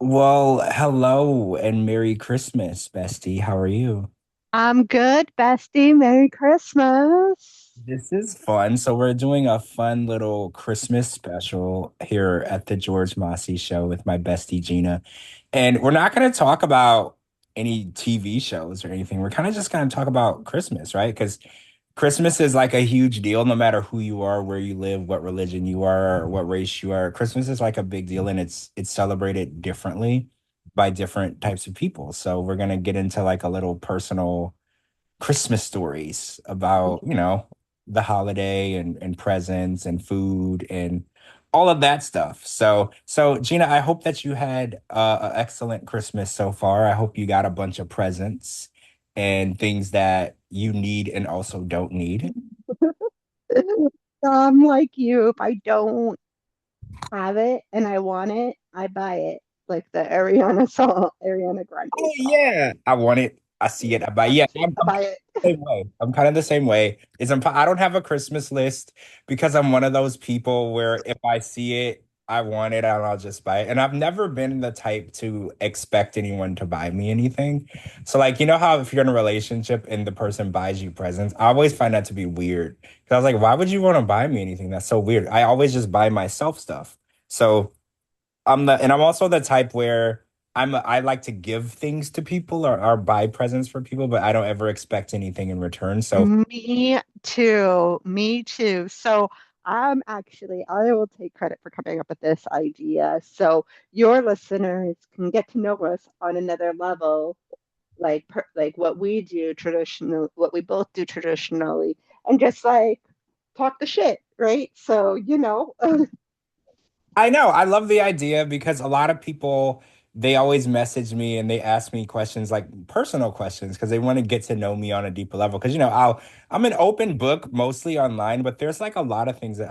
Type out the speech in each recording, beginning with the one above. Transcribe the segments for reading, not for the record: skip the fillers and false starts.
Well, hello and Merry Christmas, bestie. How are you? I'm good, bestie. Merry Christmas. This is fun. So we're doing a fun little Christmas special here at the George Mossey Show with my bestie Gina. And we're not going to talk about any TV shows or anything. We're kind of just going to talk about Christmas, right? Because Christmas is like a huge deal, no matter who you are, where you live, what religion you are, or what race you are. Christmas is like a big deal, and it's celebrated differently by different types of people. So we're gonna get into like a little personal Christmas stories about, the holiday and presents and food and all of that stuff. So Gina, I hope that you had an excellent Christmas so far. I hope you got a bunch of presents and things that you need and also don't need. I'm like you. If I don't have it and I want it, I buy it. Like the Ariana Grande Oh song. yeah, I want it. I see it. I buy. Yeah, I buy it. the same way. I'm kind of the same way. I don't have a Christmas list because I'm one of those people where if I see it, I want it and I'll just buy it. And I've never been the type to expect anyone to buy me anything. So like, you know how if you're in a relationship and the person buys you presents, I always find that to be weird. Because I was like, why would you want to buy me anything? That's so weird. I always just buy myself stuff. So I'm also the type where I like to give things to people or buy presents for people, but I don't ever expect anything in return. So Me too. Me too. So I will take credit for coming up with this idea. So your listeners can get to know us on another level, like what we do traditional, what we both do traditionally, and just like talk the shit, right? So, I know. I love the idea because a lot of people they always message me and they ask me questions like personal questions because they want to get to know me on a deeper level. Because I'm an open book mostly online, but there's like a lot of things that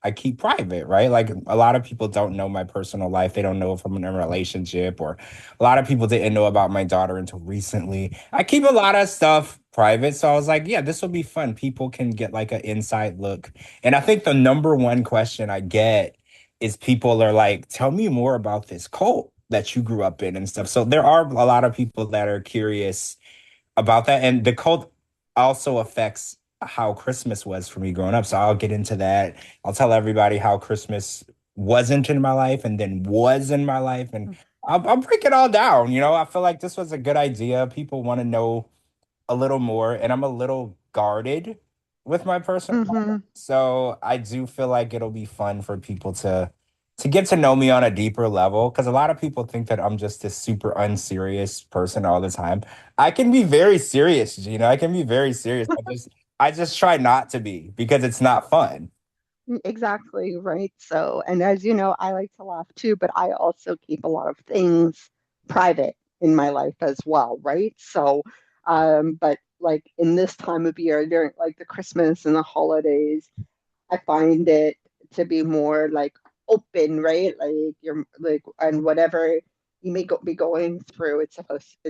I keep private, right? Like a lot of people don't know my personal life. They don't know if I'm in a relationship, or a lot of people didn't know about my daughter until recently. I keep a lot of stuff private. So I was like, yeah, this will be fun. People can get like an inside look. And I think the number one question I get is people are like, tell me more about this cult that you grew up in and stuff. So there are a lot of people that are curious about that. And the cult also affects how Christmas was for me growing up. So I'll get into that. I'll tell everybody how Christmas wasn't in my life and then was in my life. And I'll break it all down. I feel like this was a good idea. People want to know a little more, and I'm a little guarded with my personal life. hmm So I do feel like it'll be fun for people to get to know me on a deeper level because a lot of people think that I'm just this super unserious person all the time. I can be very serious, Gina. I can be very serious. I just try not to be because it's not fun. exactly, right? So, and as you know, I like to laugh too, but I also keep a lot of things private in my life as well, right? So, but like in this time of year, during like the Christmas and the holidays, I find it to be more like open, right? Like you're like, and whatever you be going through, it's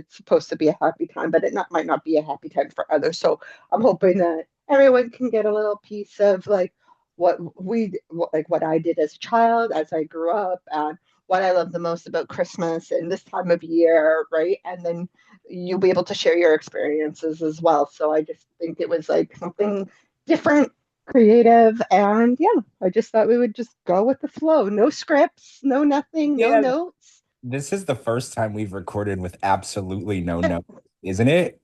supposed to be a happy time, but it not might not be a happy time for others. So I'm hoping that everyone can get a little piece of like what I did as a child, as I grew up, and what I love the most about Christmas and this time of year, right? And then you'll be able to share your experiences as well. So I just think it was like something different, creative, and yeah, I just thought we would just go with the flow. No scripts, no nothing, no Yeah, notes. this is the first time we've recorded with absolutely no notes, isn't it?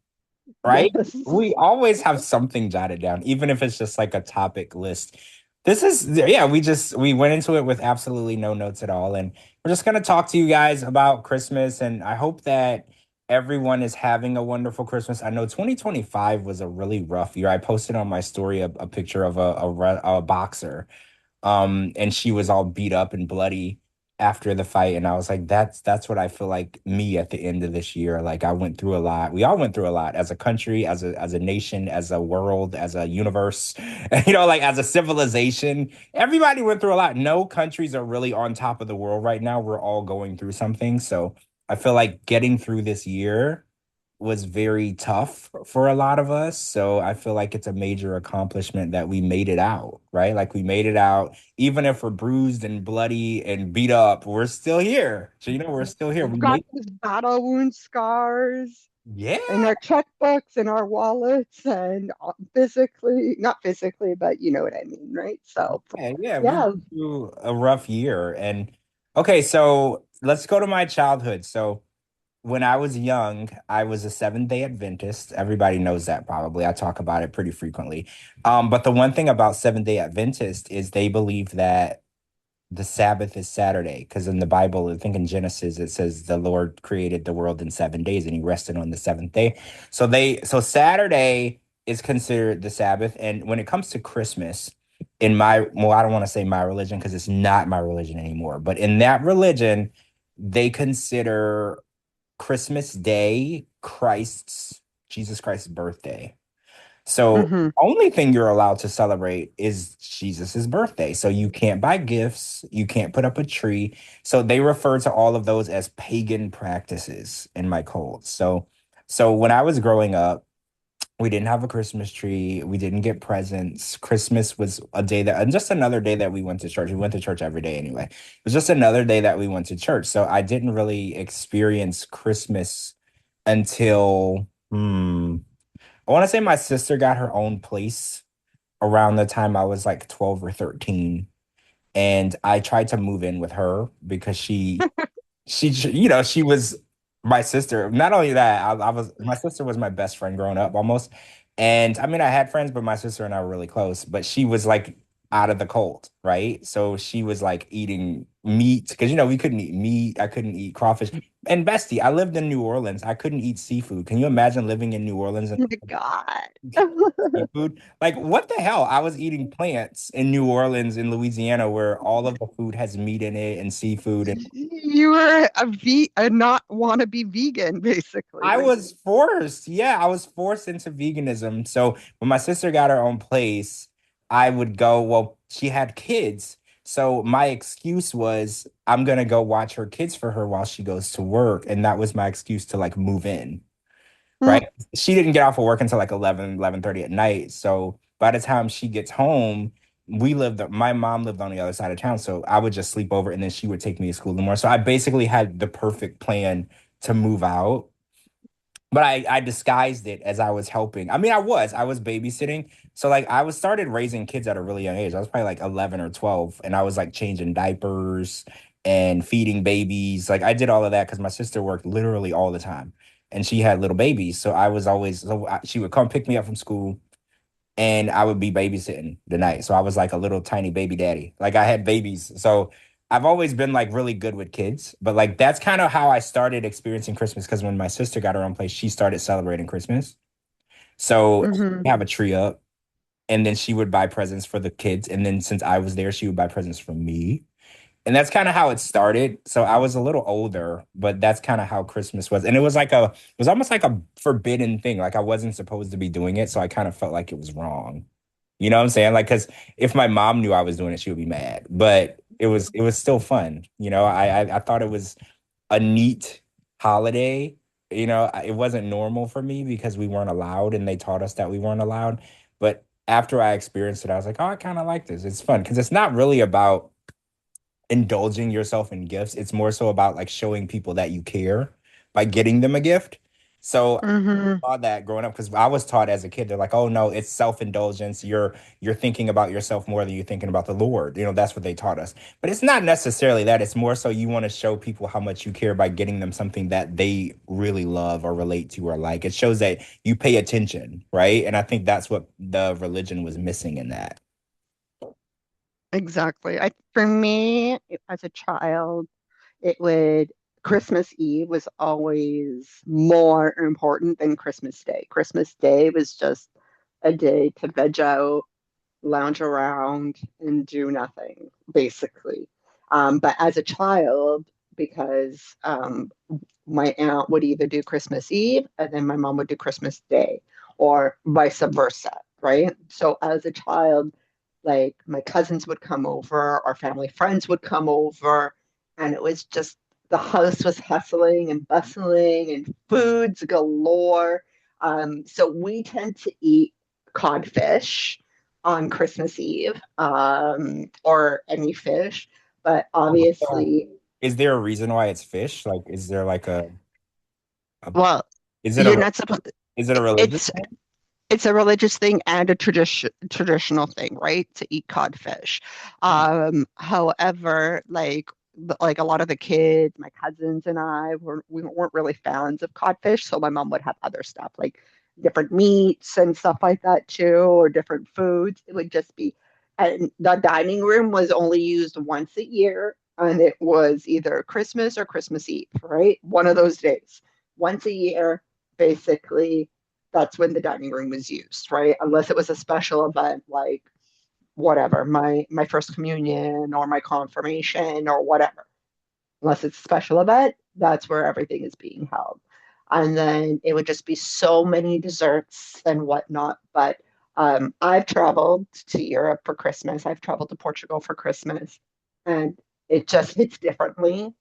Yeah, Right? this is We always have something jotted down, even if it's just like a topic list. This is, yeah, we went into it with absolutely no notes at all. And we're just going to talk to you guys about Christmas. And I hope that everyone is having a wonderful Christmas. I know 2025 was a really rough year. I posted on my story a picture of a boxer, and she was all beat up and bloody after the fight, and I was like, that's what I feel like me at the end of this year. Like I went through a lot. We all went through a lot as a country, as a nation, as a world, as a universe, like as a civilization. Everybody went through a lot. No countries are really on top of the world right now. We're all going through something. So I feel like getting through this year was very tough for a lot of us. So I feel like it's a major accomplishment that we made it out, right? Like we made it out, even if we're bruised and bloody and beat up, we're still here. So, we're still here. We've We got made, these battle wound scars in yeah. our checkbooks and our wallets and physically, not physically, but you know what I mean, right? So, Yeah, we've yeah. been through a rough year. And okay, so let's go to my childhood. So when I was young, I was a Seventh-day Adventist. Everybody knows that probably. I talk about it pretty frequently. But the one thing about Seventh-day Adventist is they believe that the Sabbath is Saturday, because in the Bible, I think in Genesis, it says the Lord created the world in 7 days and he rested on the seventh day. So Saturday is considered the Sabbath. And when it comes to Christmas, well, I don't want to say my religion because it's not my religion anymore, but in that religion, they consider Christmas Day Jesus Christ's birthday. So Hmm. only thing you're allowed to celebrate is Jesus's birthday. So you can't buy gifts, you can't put up a tree. So they refer to all of those as pagan practices in my cult. So when I was growing up, we didn't have a Christmas tree. We didn't get presents. Christmas was a day that, and just another day that we went to church. We went to church every day anyway. It was just another day that we went to church. So I didn't really experience Christmas until, I want to say my sister got her own place around the time I was like 12 or 13. And I tried to move in with her because she was my sister. Not only that, my sister was my best friend growing up almost. And I mean, I had friends, but my sister and I were really close. But she was like out of the cold, right? So she was like eating meat because we couldn't eat meat. I couldn't eat crawfish. And Bestie, I lived in New Orleans. I couldn't eat seafood. Can you imagine living in New Orleans and Oh my God. seafood? Like, what the hell? I was eating plants in New Orleans, in Louisiana, where all of the food has meat in it and seafood. And You were a not want to be vegan, I basically. was forced. Yeah, I was forced into veganism. So when my sister got her own place, I would go, well, she had kids. So my excuse was, I'm gonna go watch her kids for her while she goes to work. And that was my excuse to like move in. Mm, Right? She didn't get off of work until like 11:30 at night. So by the time she gets home, my mom lived on the other side of town. So I would just sleep over and then she would take me to school in the morning. So I basically had the perfect plan to move out. But I disguised it as I was helping. I mean, I was babysitting. So like I was started raising kids at a really young age. I was probably like 11 or 12 and I was like changing diapers and feeding babies. Like I did all of that because my sister worked literally all the time and she had little babies. So she would come pick me up from school and I would be babysitting the night. So I was like a little tiny baby daddy. Like I had babies. So I've always been like really good with kids, but like that's kind of how I started experiencing Christmas because when my sister got her own place, she started celebrating Christmas. So hmm we have a tree up and then she would buy presents for the kids. And then since I was there, she would buy presents for me. And that's kind of how it started. So I was a little older, but that's kind of how Christmas was. And it was almost like a forbidden thing. Like I wasn't supposed to be doing it. So I kind of felt like it was wrong. You know what I'm saying? Like, because if my mom knew I was doing it, she would be mad. But it was still fun. I thought it was a neat holiday. It wasn't normal for me because we weren't allowed and they taught us that we weren't allowed. But after I experienced it, I was like, oh, I kind of like this. It's fun because it's not really about indulging yourself in gifts. It's more so about like showing people that you care by getting them a gift. So hmm I saw that growing up because I was taught as a kid, they're like, oh no, it's self-indulgence. You're thinking about yourself more than you're thinking about the Lord. That's what they taught us. But it's not necessarily that. It's more so you want to show people how much you care by getting them something that they really love or relate to or like. It shows that you pay attention, right? And I think that's what the religion was missing in that. Exactly. For me, as a child, it would Christmas Eve was always more important than Christmas Day. Christmas Day was just a day to veg out, lounge around, and do nothing, basically. But as a child, because my aunt would either do Christmas Eve and then my mom would do Christmas Day, or vice versa, right? So as a child, like my cousins would come over, our family friends would come over, and it was just the house was hustling and bustling and foods galore. So we tend to eat codfish on Christmas Eve, or any fish, but So, obviously, is there a reason why it's fish? Like, is there like a well, is it you're a not supposed. is it a religious It's thing? it's a religious thing and a traditional thing, right? To eat codfish. However, like a lot of the kids, my cousins and we weren't really fans of codfish, so my mom would have other stuff like different meats and stuff like that too, or different foods. It would just be, and the dining room was only used once a year, and it was either Christmas or Christmas Eve, right? One of those days, once a year, basically that's when the dining room was used, right? Unless it was a special event like whatever, my first communion or my confirmation or whatever. Unless it's a special event, that's where everything is being held. And then it would just be so many desserts and whatnot. But I've traveled to Europe for Christmas. I've traveled to Portugal for Christmas, and it just hits differently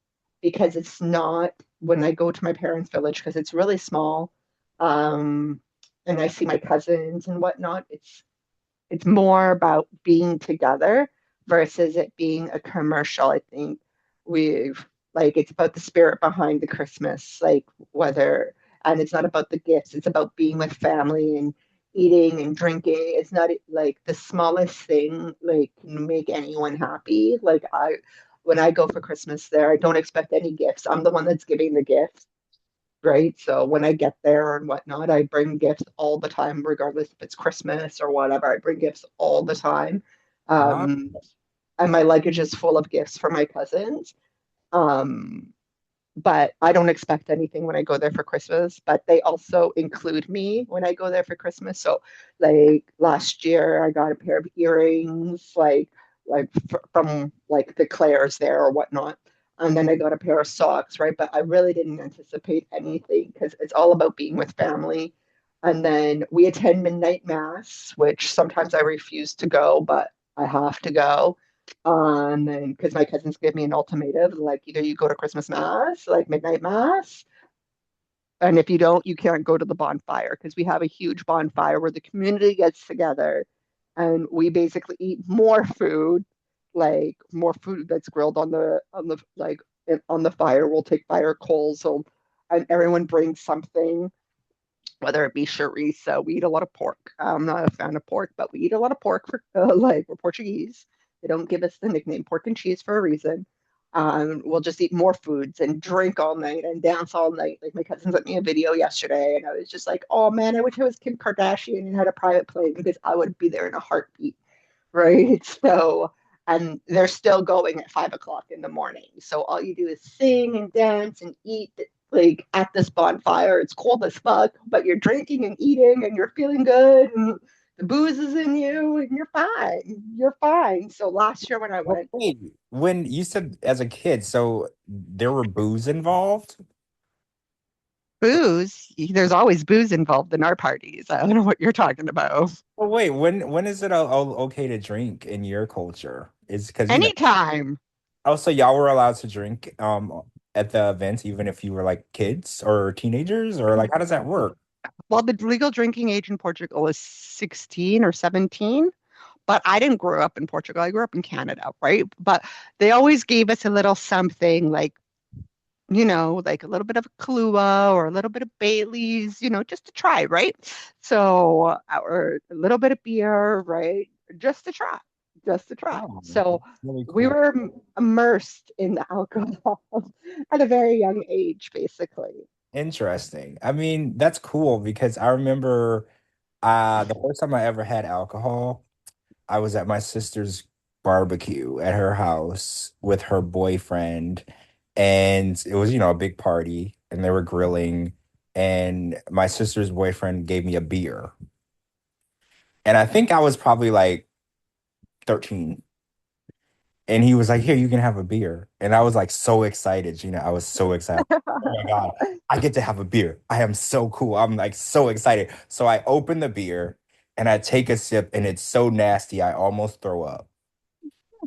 because it's not when I go to my parents' village because it's really small, um, and I see my cousins and whatnot. It's more about being together versus it being a commercial. I think we've like it's about the spirit behind the Christmas, like whether and it's not about the gifts, it's about being with family and eating and drinking. It's not like the smallest thing like can make anyone happy. Like I when I go for Christmas there, I don't expect any gifts. I'm the one that's giving the gifts, right? So when I get there and whatnot, I bring gifts all the time, regardless if it's Christmas or whatever. I bring gifts all the time. Ah, Um, and my luggage is full of gifts for my cousins. Um, but I don't expect anything when I go there for Christmas. But they also include me when I go there for Christmas. So, like last year, I got a pair of earrings, from like the Claire's there or whatnot, and then I got a pair of socks, right? But I really didn't anticipate anything because it's all about being with family. And then we attend midnight mass, which sometimes I refuse to go, but I have to go. And then because my cousins give me an ultimatum, like either you go to Christmas mass, like midnight mass, and if you don't, you can't go to the bonfire because we have a huge bonfire where the community gets together and we basically eat more food, like more food that's grilled on the fire. We'll take fire coals, so and everyone brings something, whether it be chorizo. We eat a lot of pork. I'm not a fan of pork, but we eat a lot of pork for like we're Portuguese. They don't give us the nickname pork and cheese for a reason. We'll just eat more foods and drink all night and dance all night. Like my cousin sent me a video yesterday, and I was just like, "Oh man, I wish I was Kim Kardashian and had a private plane because I would be there in a heartbeat." Right? So, and they're still going at 5 o'clock in the morning. So all you do is sing and dance and eat like at this bonfire. It's cold as fuck, but you're drinking and eating and you're feeling good and the booze is in you and you're fine. You're fine. So last year when I well, went, wait, when you said as a kid, so there were booze involved? booze, there's always booze involved in our parties. I don't know what you're talking about. Well, wait, when is it okay to drink in your culture? Is because Anytime. also y'all were allowed to drink at the events even if you were like kids or teenagers or like how does that work? Well, the legal drinking age in Portugal is 16 or 17. But I didn't grow up in Portugal. I grew up in Canada, right? But they always gave us a little something like, like a little bit of Kahlua or a little bit of Bailey's, just to try, right? So, or a little bit of beer, right? Just to try, just to try. Oh, So really we cool. were immersed in the alcohol at a very young age, basically. Interesting. I mean, that's cool because I remember the first time I ever had alcohol, I was at my sister's barbecue at her house with her boyfriend, and it was, a big party, and they were grilling, and my sister's boyfriend gave me a beer. And I think I was probably like 13. And he was like, "Here, you can have a beer." And I was like so excited, Gina. I was so excited. Oh my God, I get to have a beer. I am so cool. I'm like so excited. So I open the beer and I take a sip, and it's so nasty, I almost throw up.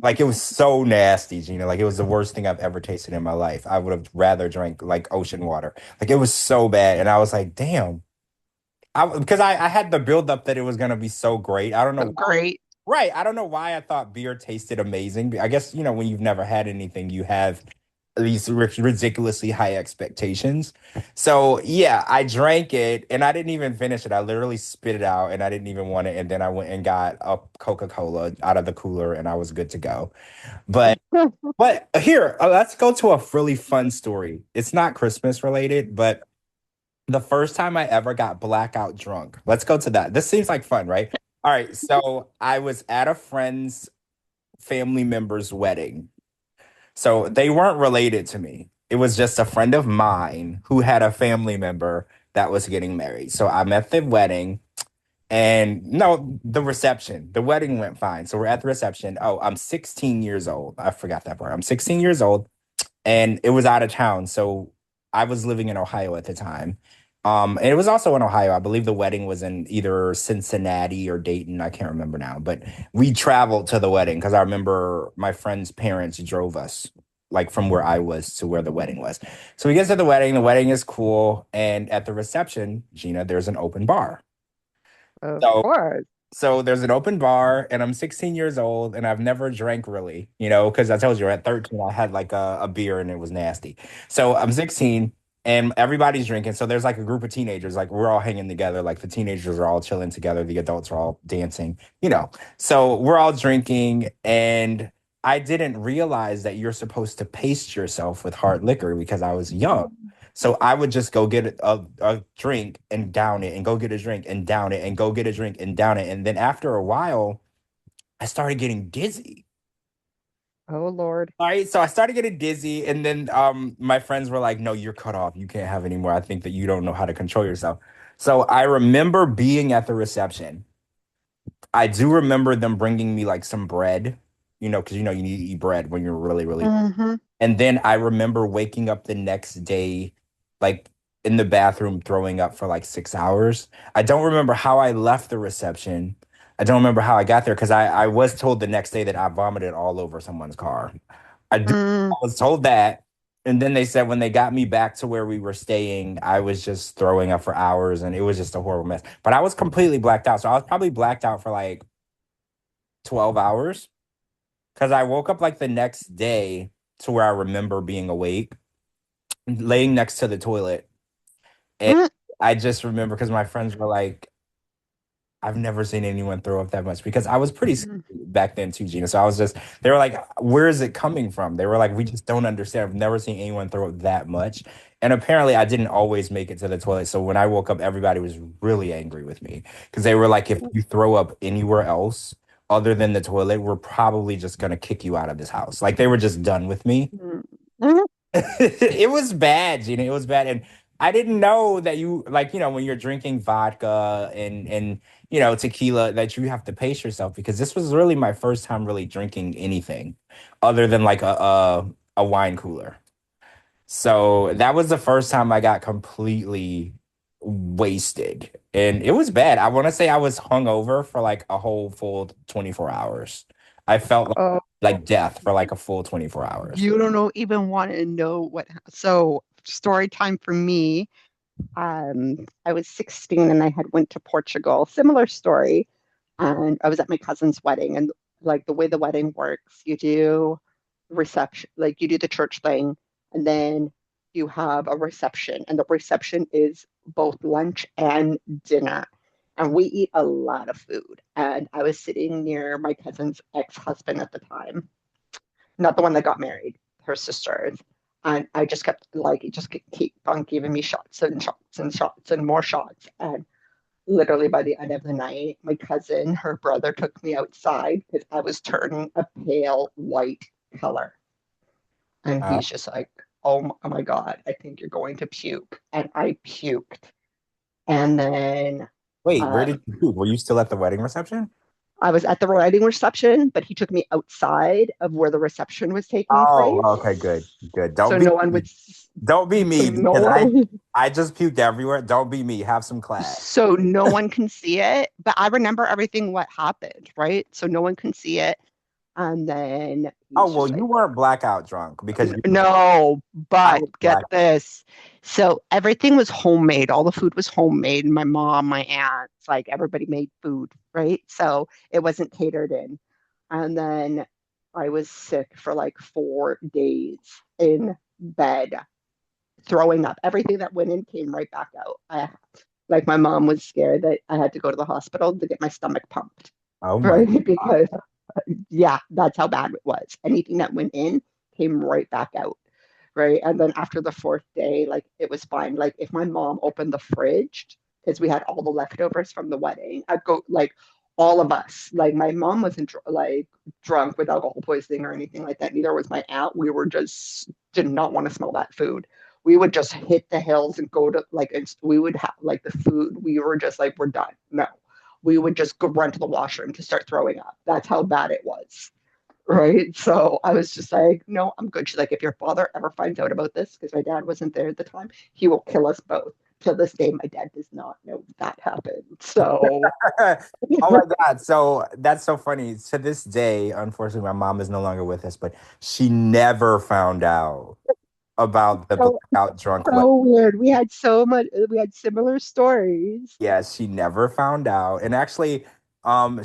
Like it was so nasty, Gina. Like it was the worst thing I've ever tasted in my life. I would have rather drank like ocean water. Like it was so bad. And I was like, damn. Because I had the buildup that it was gonna be so great. I don't So know. great. Right. I don't know why I thought beer tasted amazing. I guess, when you've never had anything, you have these ridiculously high expectations. So, yeah, I drank it and I didn't even finish it. I literally spit it out and I didn't even want it. And then I went and got a Coca-Cola out of the cooler and I was good to go. But here, let's go to a really fun story. It's not Christmas related, but the first time I ever got blackout drunk. Let's go to that. This seems like fun, right? All right. So I was at a friend's family member's wedding. So they weren't related to me. It was just a friend of mine who had a family member that was getting married. So I'm at the wedding and no, the reception. The wedding went fine. So we're at the reception. Oh, I'm 16 years old. I forgot that part. I'm 16 years old and it was out of town. So I was living in Ohio at the time. And it was also in Ohio. I believe the wedding was in either Cincinnati or Dayton. I can't remember now, but we traveled to the wedding because I remember my friend's parents drove us like from where I was to where the wedding was. So we get to the wedding. The wedding is cool. And at the reception, Gina, there's an open bar. Of So course. so there's an open bar, and I'm 16 years old, and I've never drank really, because I told you at 13 I had like a beer and it was nasty. So I'm 16 and everybody's drinking. So there's like a group of teenagers, like we're all hanging together, like the teenagers are all chilling together, the adults are all dancing. So we're all drinking, and I didn't realize that you're supposed to pace yourself with hard liquor because I was young. So I would just go get a drink and down it and go get a drink and down it and go get a drink and down it. And then after a while, I started getting dizzy. Oh Lord. All right. So I started getting dizzy. And then my friends were like, no, you're cut off. You can't have any more. I think that you don't know how to control yourself. So I remember being at the reception. I do remember them bringing me like some bread, because you need to eat bread when you're really, really. Hmm. And then I remember waking up the next day, like in the bathroom, throwing up for like 6 hours. I don't remember how I left the reception. I don't remember how I got there because I was told the next day that I vomited all over someone's car. I Mm, was told that. And then they said when they got me back to where we were staying, I was just throwing up for hours and it was just a horrible mess. But I was completely blacked out. So I was probably blacked out for like 12 hours because I woke up like the next day to where I remember being awake, laying next to the toilet. And mm, I just remember because my friends were like, I've never seen anyone throw up that much because I was pretty skinny mm, back then too, Gina. So I was just, they were like, where is it coming from? They were like, we just don't understand. I've never seen anyone throw up that much. And apparently I didn't always make it to the toilet. So when I woke up, everybody was really angry with me because they were like, if you throw up anywhere else other than the toilet, we're probably just going to kick you out of this house. Like they were just done with me. mm, mm, It was bad, Gina. It was bad. And I didn't know that you like, when you're drinking vodka and tequila that you have to pace yourself because this was really my first time really drinking anything other than like a wine cooler. So that was the first time I got completely wasted. And it was bad. I want to say I was hungover for like a whole full 24 hours. I felt Oh, like death for like a full 24 hours. you don't know even want to know what. So story time for me. I was 16 and I had went to Portugal. Similar story. And I was at my cousin's wedding. And like the way the wedding works, you do reception, like you do the church thing, and then you have a reception. And the reception is both lunch and dinner. And we eat a lot of food. And I was sitting near my cousin's ex-husband at the time, not the one that got married, her sister. And I just kept like, it just keep on giving me shots and shots and shots and more shots. And literally by the end of the night, my cousin, her brother took me outside because I was turning a pale white color. And Uh, he's just like, oh my God, I think you're going to puke. And I puked. And then Wait, where um, did you? Were you still at the wedding reception? I was at the wedding reception, but he took me outside of where the reception was taking Oh, place. okay, good, good. So no one would, Don't be so me no because one, I just puked everywhere. Don't be me. Have some class. so no one can see it. But I remember everything what happened, right? So no one can see it. And then Oh, he's well, just you like, weren't blackout drunk because No, I but was get black. this. So everything was homemade. All the food was homemade. My mom, my aunts, like everybody made food, right? So it wasn't catered in. And then I was sick for like 4 days in bed, throwing up. Everything that went in came right back out. Like my mom was scared that I had to go to the hospital to get my stomach pumped, Oh my right? God. Because yeah, that's how bad it was. Anything that went in came right back out, right? And then after the fourth day, like it was fine. Like if my mom opened the fridge, because we had all the leftovers from the wedding, I'd go like all of us. Like my mom wasn't like drunk with alcohol poisoning or anything like that. Neither was my aunt. We were just did not want to smell that food. We would just hit the hills and go to like, and we would have like the food. We were just like, we're done. No, we would just go run to the washroom to start throwing up. That's how bad it was. Right. So I was just like, no, I'm good. She's like, if your father ever finds out about this, because my dad wasn't there at the time, he will kill us both. To this day, my dad does not know that happened. So, Oh my God. So that's so funny. To this day, unfortunately, my mom is no longer with us, but she never found out about the so, blackout drunk wedding. so weird. We had similar stories. Yeah, she never found out. And actually,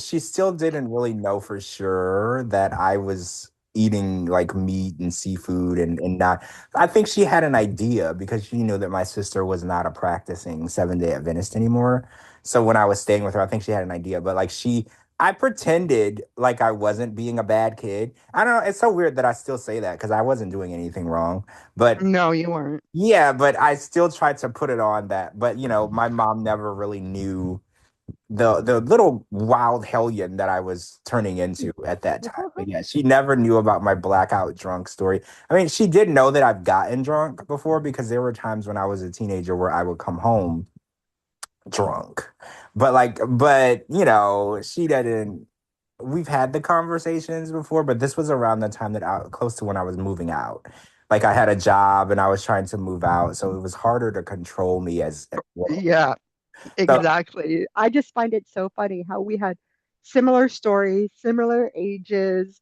she still didn't really know for sure that I was eating like meat and seafood and not. I think she had an idea because she knew that my sister was not a practicing Seventh-day Adventist anymore. So when I was staying with her, I think she had an idea, but like I pretended like I wasn't being a bad kid. I don't know. It's so weird that I still say that because I wasn't doing anything wrong. But No, you weren't. yeah, but I still tried to put it on that. But my mom never really knew the little wild hellion that I was turning into at that time. But yeah, she never knew about my blackout drunk story. I mean, she did know that I've gotten drunk before because there were times when I was a teenager where I would come home drunk. But she didn't. We've had the conversations before, but this was around the time that close to when I was moving out. Like I had a job and I was trying to move out, so it was harder to control me as well. Yeah, So exactly. I just find it so funny how we had similar stories, similar ages,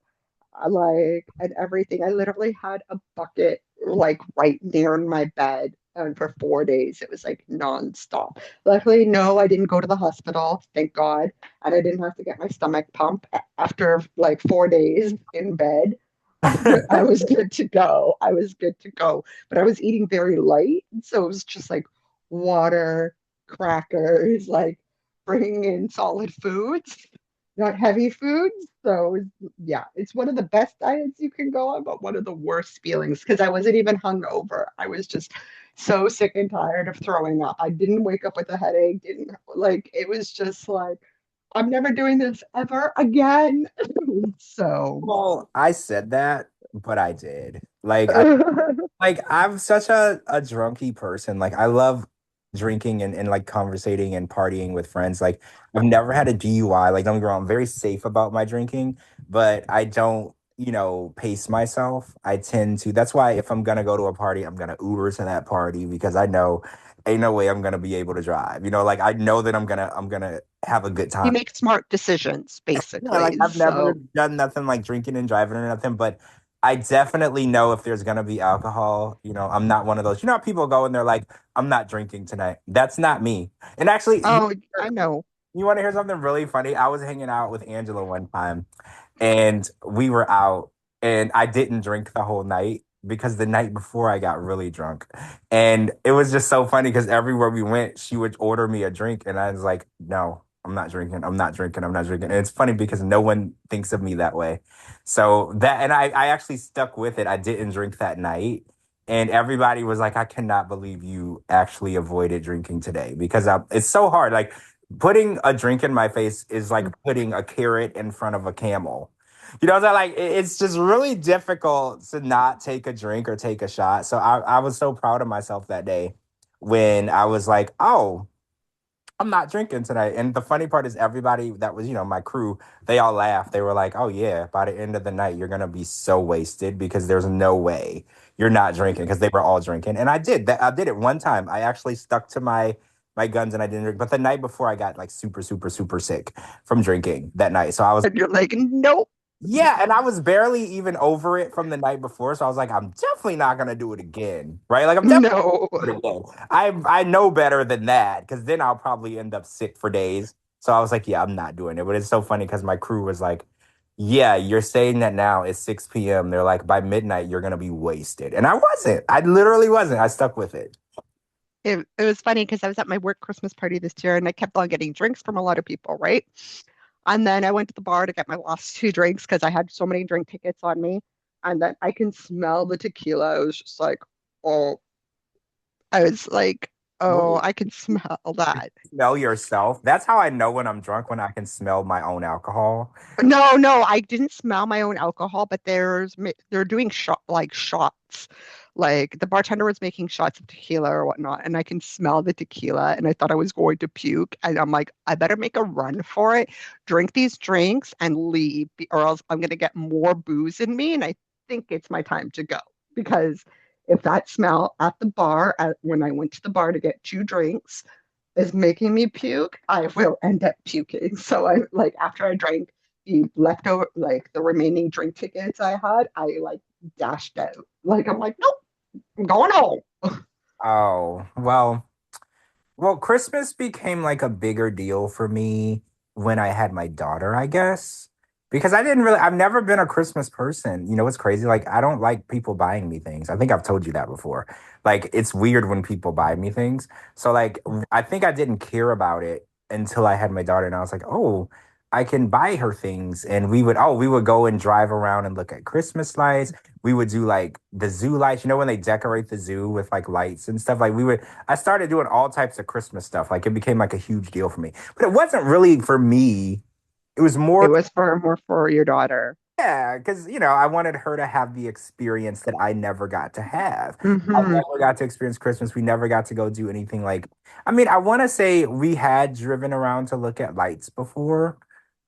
like and everything. I literally had a bucket like right near my bed. And for 4 days, it was like nonstop. Luckily, no, I didn't go to the hospital, thank God. And I didn't have to get my stomach pumped after like 4 days in bed. I was good to go. I was good to go. But I was eating very light. So it was just like water, crackers, like bringing in solid foods, not heavy foods. So yeah, it's one of the best diets you can go on, but one of the worst feelings because I wasn't even hungover. I was just so sick and tired of throwing up. I didn't wake up with a headache, didn't like it was just like I'm never doing this ever again. So well, I said that, but I did. Like I'm such a drunky person. Like I love drinking and like conversating and partying with friends. Like I've never had a DUI. Like don't get me wrong, I'm very safe about my drinking, but I don't, pace myself. I tend to. That's why if I'm gonna go to a party, I'm gonna Uber to that party because I know ain't no way I'm gonna be able to drive. Like I know that I'm gonna have a good you time. make smart decisions, Yeah, like basically. I've never So, done nothing like drinking and driving or nothing, but I definitely know if there's gonna be alcohol. I'm not one of those. How people go and they're like, I'm not drinking tonight. That's not me. And actually, oh, I know. you want to hear something really funny? I was hanging out with Angela one time and we were out and I didn't drink the whole night because the night before I got really drunk. And it was just so funny because everywhere we went, she would order me a drink and I was like, no, I'm not drinking. I'm not drinking. I'm not drinking. And it's funny because no one thinks of me that way. So and I actually stuck with it. I didn't drink that night. And everybody was like, I cannot believe you actually avoided drinking today because it's so hard. Like putting a drink in my face is like putting a carrot in front of a camel. What I'm saying? Like it's just really difficult to not take a drink or take a shot. So I was so proud of myself that day when I was like, oh, I'm not drinking tonight. And the funny part is everybody that was, my crew, they all laughed. They were like, oh yeah, by the end of the night, you're gonna be so wasted because there's no way you're not drinking because they were all drinking. And I did that. I did it one time. I actually stuck to my guns and I didn't drink. But the night before I got like super, super, super sick from drinking that night. So I was And you're like, nope. Yeah, and I was barely even over it from the night before, so I was like, I'm definitely not gonna do it again, right? Like I'm definitely No, not gonna do it again. I know better than that because then I'll probably end up sick for days. So I was like, yeah, I'm not doing it. But it's so funny because my crew was like, yeah, you're saying that now it's 6 p.m. They're like, by midnight you're gonna be wasted, and I wasn't. I literally wasn't. I stuck with it. it was funny because I was at my work Christmas party this year and I kept on getting drinks from a lot of people, right? And then I went to the bar to get my last two drinks because I had so many drink tickets on me. And then I can smell the tequila. I was just like, oh, I was like, oh, Wait, I can smell that. smell yourself. That's how I know when I'm drunk when I can smell my own alcohol. No, no, I didn't smell my own alcohol, but they're doing shots. Like the bartender was making shots of tequila or whatnot, and I can smell the tequila, and I thought I was going to puke. And I'm like, I better make a run for it, drink these drinks, and leave, or else I'm gonna get more booze in me. And I think it's my time to go because if that smell at the bar, when I went to the bar to get two drinks, is making me puke, I will end up puking. So I like after I drank the leftover, like the remaining drink tickets I had, I like dashed out. Like I'm like, nope, I'm going home. Oh, well, Christmas became like a bigger deal for me when I had my daughter, I guess. Because I've never been a Christmas person. You know what's crazy? Like, I don't like people buying me things. I think I've told you that before. Like, it's weird when people buy me things. So, like, I think I didn't care about it until I had my daughter, and I was like, oh, I can buy her things. And we would go and drive around and look at Christmas lights. We would do like the zoo lights, you know, when they decorate the zoo with like lights and stuff. I started doing all types of Christmas stuff. Like it became like a huge deal for me. But it wasn't really for me. It was It more, was for more for your daughter. yeah, because I wanted her to have the experience that I never got to have. I Hmm. never got to experience Christmas. We never got to go do anything like, I mean, I want to say we had driven around to look at lights before.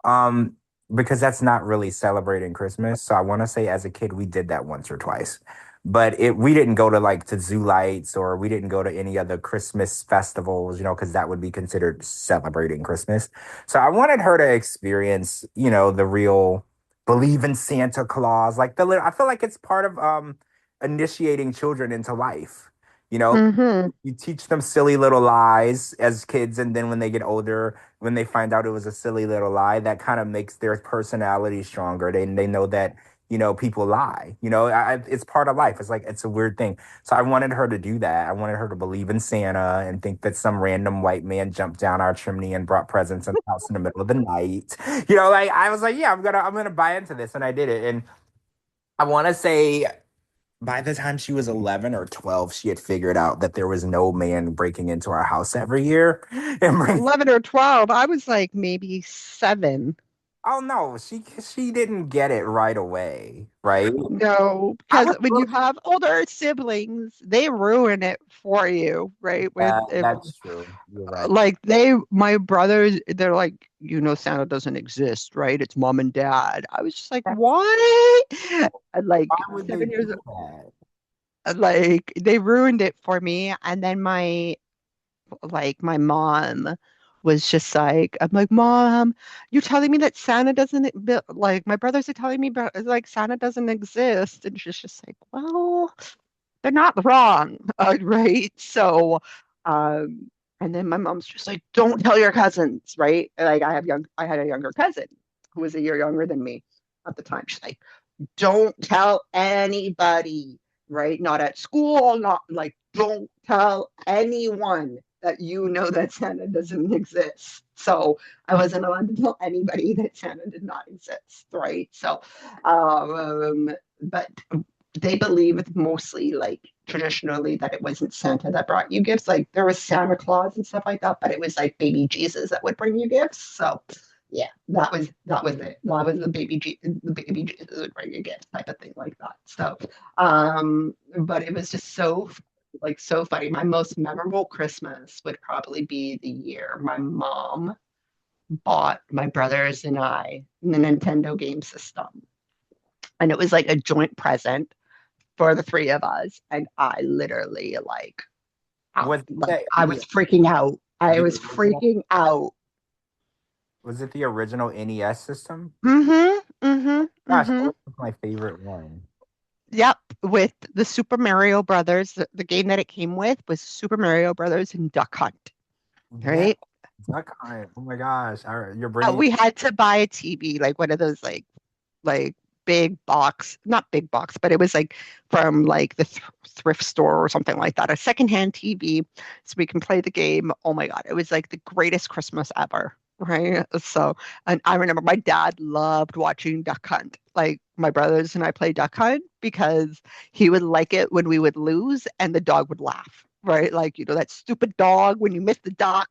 Um, because that's not really celebrating Christmas. So I want to say as a kid we did that once or twice. But we didn't go to like to zoo lights or we didn't go to any other Christmas festivals, because that would be considered celebrating Christmas. So I wanted her to experience, the real believe in Santa Claus. Like I feel like it's part of initiating children into life. You know, Hmm. you teach them silly little lies as kids, and then when they get older, when they find out it was a silly little lie, that kind of makes their personality stronger. They know that people lie. It's part of life. It's like it's a weird thing. So I wanted her to do that. I wanted her to believe in Santa and think that some random white man jumped down our chimney and brought presents in the house in the middle of the night. Like I was like, yeah, I'm gonna buy into this, and I did it. And I want to say by the time she was 11 or 12, she had figured out that there was no man breaking into our house every year. And 11 or 12. I was like maybe 7. oh no, she didn't get it right away, right? No, I because was when you really, have older siblings, they ruin it for you, right? When if that's true. You're right. like my brothers, they're like, Santa doesn't exist, right? It's mom and dad. I was just like, why? And Why like would they 7 years, do that? like they ruined it for me. And then my mom was just like, I'm like, Mom, you're telling me that Santa doesn't, like my brothers are telling me about like Santa doesn't exist. And she's just like, well, they're not wrong, right? So, um, and then my mom's just like, don't tell your cousins, right? Like I had a younger cousin who was a year younger than me at the time. She's like, don't tell anybody, right? Not at school, not like, don't tell anyone that that Santa doesn't exist. So I wasn't allowed to tell anybody that Santa did not exist, right? So, but they believed mostly like traditionally that it wasn't Santa that brought you gifts. Like there was Santa Claus and stuff like that, but it was like baby Jesus that would bring you gifts. So yeah, that was it. That was the baby Jesus would bring you gifts type of thing like that. So but it was just so funny. My most memorable Christmas would probably be the year my mom bought my brothers and I the Nintendo game system. And it was like a joint present for the three of us. And I literally Was that I was freaking out. I the was original? freaking out. Was it the original NES system? Mm-hmm. Mm-hmm. Gosh, that Mm-hmm. was my favorite one. Yep. With the Super Mario Brothers, the game that it came with was Super Mario Brothers and Duck Hunt. Yeah, Right. Duck Hunt. Oh my gosh, you're bringing. We had to buy a TV, like one of those like big box, not big box, but it was like from like the thrift store or something like that, a secondhand TV, so we can play the game. Oh my God, it was like the greatest Christmas ever, right? So, and I remember my dad loved watching Duck Hunt. Like my brothers and I play Duck Hunt because he would like it when we would lose and the dog would laugh, right? Like, that stupid dog when you miss the duck.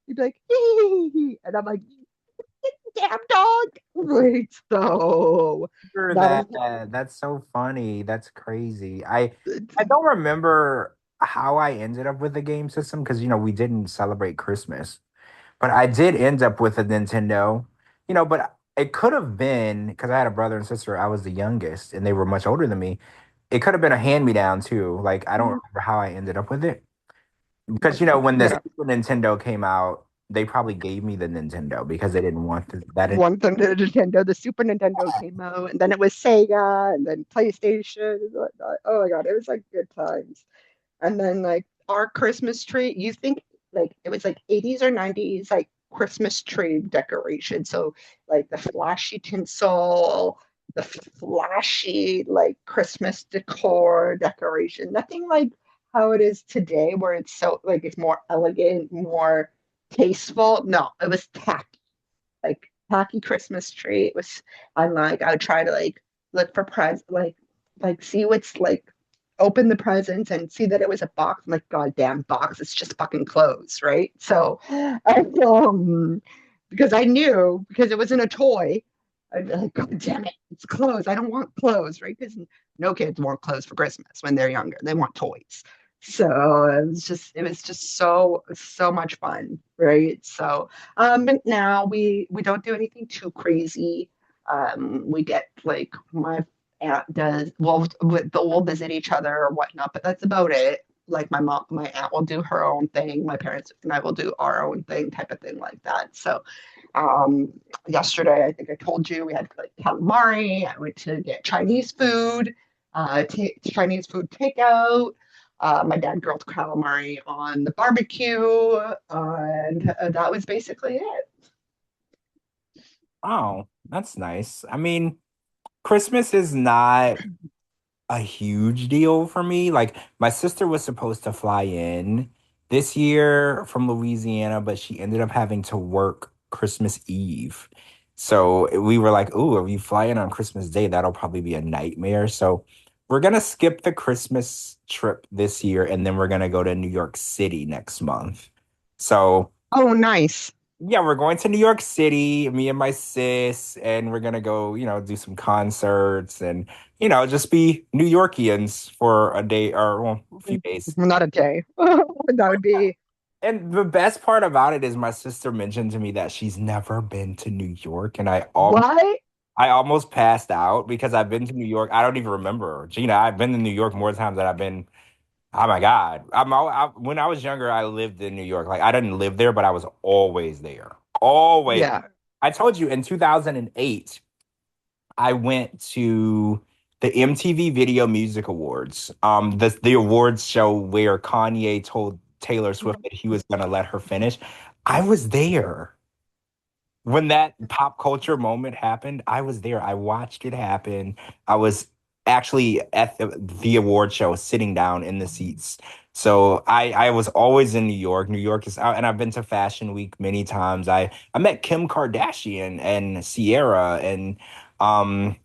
He'd be like, hee, hee, hee, hee. And I'm like, damn dog. Right. So Remember that was that. That's so funny. That's crazy. I don't remember how I ended up with the game system because we didn't celebrate Christmas. But I did end up with a Nintendo. But it could have been because I had a brother and sister. I was the youngest and they were much older than me. It could have been a hand-me-down too. Like I don't remember how I ended up with it. Because when the but Super Nintendo came out, they probably gave me the Nintendo because they didn't want that. one from the Nintendo, the Super Nintendo came out, and then it was Sega, and then PlayStation, and whatnot. Oh my God, it was like good times. And then like our Christmas tree, you think like it was like 80s or 90s, like Christmas tree decoration. So like the flashy tinsel, the flashy like Christmas decor decoration. Nothing like how it is today, where it's so like it's more elegant, more tasteful. No, it was tacky, like tacky Christmas tree. It was unlike I would try to like look for like see what's like open the presents and see that it was a box. I'm like, goddamn box, it's just fucking clothes, right? So because I knew because it wasn't a toy, I'd be like, God damn it, it's clothes. I don't want clothes, right? Because no kids want clothes for Christmas when they're younger. They want toys. So it was just so much fun, right? So but now we don't do anything too crazy. We get like my aunt does. We'll visit each other or whatnot, but that's about it. Like my aunt will do her own thing. My parents and I will do our own thing, type of thing like that. So um, yesterday, I think I told you we had like calamari. I went to get Chinese food, Chinese food takeout. My dad grilled calamari on the barbecue, and that was basically it. Oh, that's nice. I mean, Christmas is not a huge deal for me. Like my sister was supposed to fly in this year from Louisiana, but she ended up having to work Christmas Eve. So we were like, "Ooh, if you fly in on Christmas Day, that'll probably be a nightmare." So we're gonna skip the Christmas trip this year, and then we're gonna go to New York City next month. So Oh, nice. yeah, we're going to New York City, me and my sis, and we're gonna go, do some concerts and, just be New Yorkians for a day or well, a few days. Not a day. That would be And the best part about it is my sister mentioned to me that she's never been to New York, and what? I almost passed out because I've been to New York. I don't even remember. Gina, I've been to New York more times than I've been. Oh my God. When I was younger, I lived in New York. Like I didn't live there, but I was always there. Always. Yeah. I told you in 2008, I went to the MTV Video Music Awards. The awards show where Kanye told Taylor Swift that he was gonna let her finish. I was there. When that pop culture moment happened, I was there. I watched it happen. I was actually at the award show sitting down in the seats. So I was always in New York. New York is out, and I've been to Fashion Week many times. I met Kim Kardashian and Sierra and um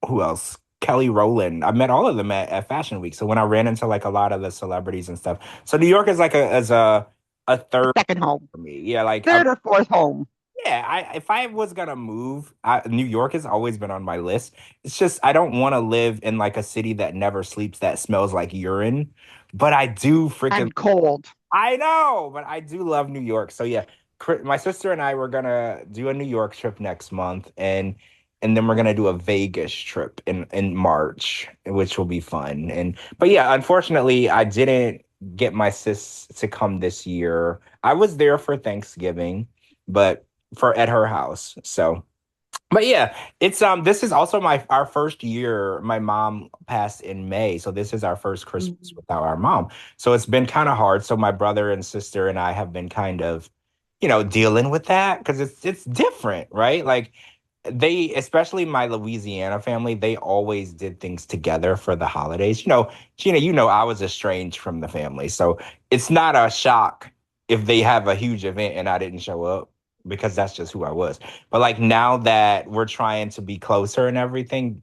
who else? Kelly Rowland. I met all of them at Fashion Week. So when I ran into like a lot of the celebrities and stuff. So New York is like a third Second home, for me. Yeah, like third or fourth home. yeah, if I was gonna move, New York has always been on my list. It's just I don't want to live in like a city that never sleeps that smells like urine. But I do freaking And cold. I know, but I do love New York. So yeah, my sister and I were gonna do a New York trip next month, and then we're gonna do a Vegas trip in March, which will be fun. And but yeah, unfortunately, I didn't get my sis to come this year. I was there for Thanksgiving, but for at her house. So But yeah, it's this is also my our first year. My mom passed in May, so this is our first Christmas Mhm. without our mom. So it's been kind of hard. So my brother and sister and I have been kind of, dealing with that because it's different, right? Like they, especially my Louisiana family, they always did things together for the holidays. Gina, I was estranged from the family, so it's not a shock if they have a huge event and I didn't show up because that's just who I was. But like now that we're trying to be closer and everything,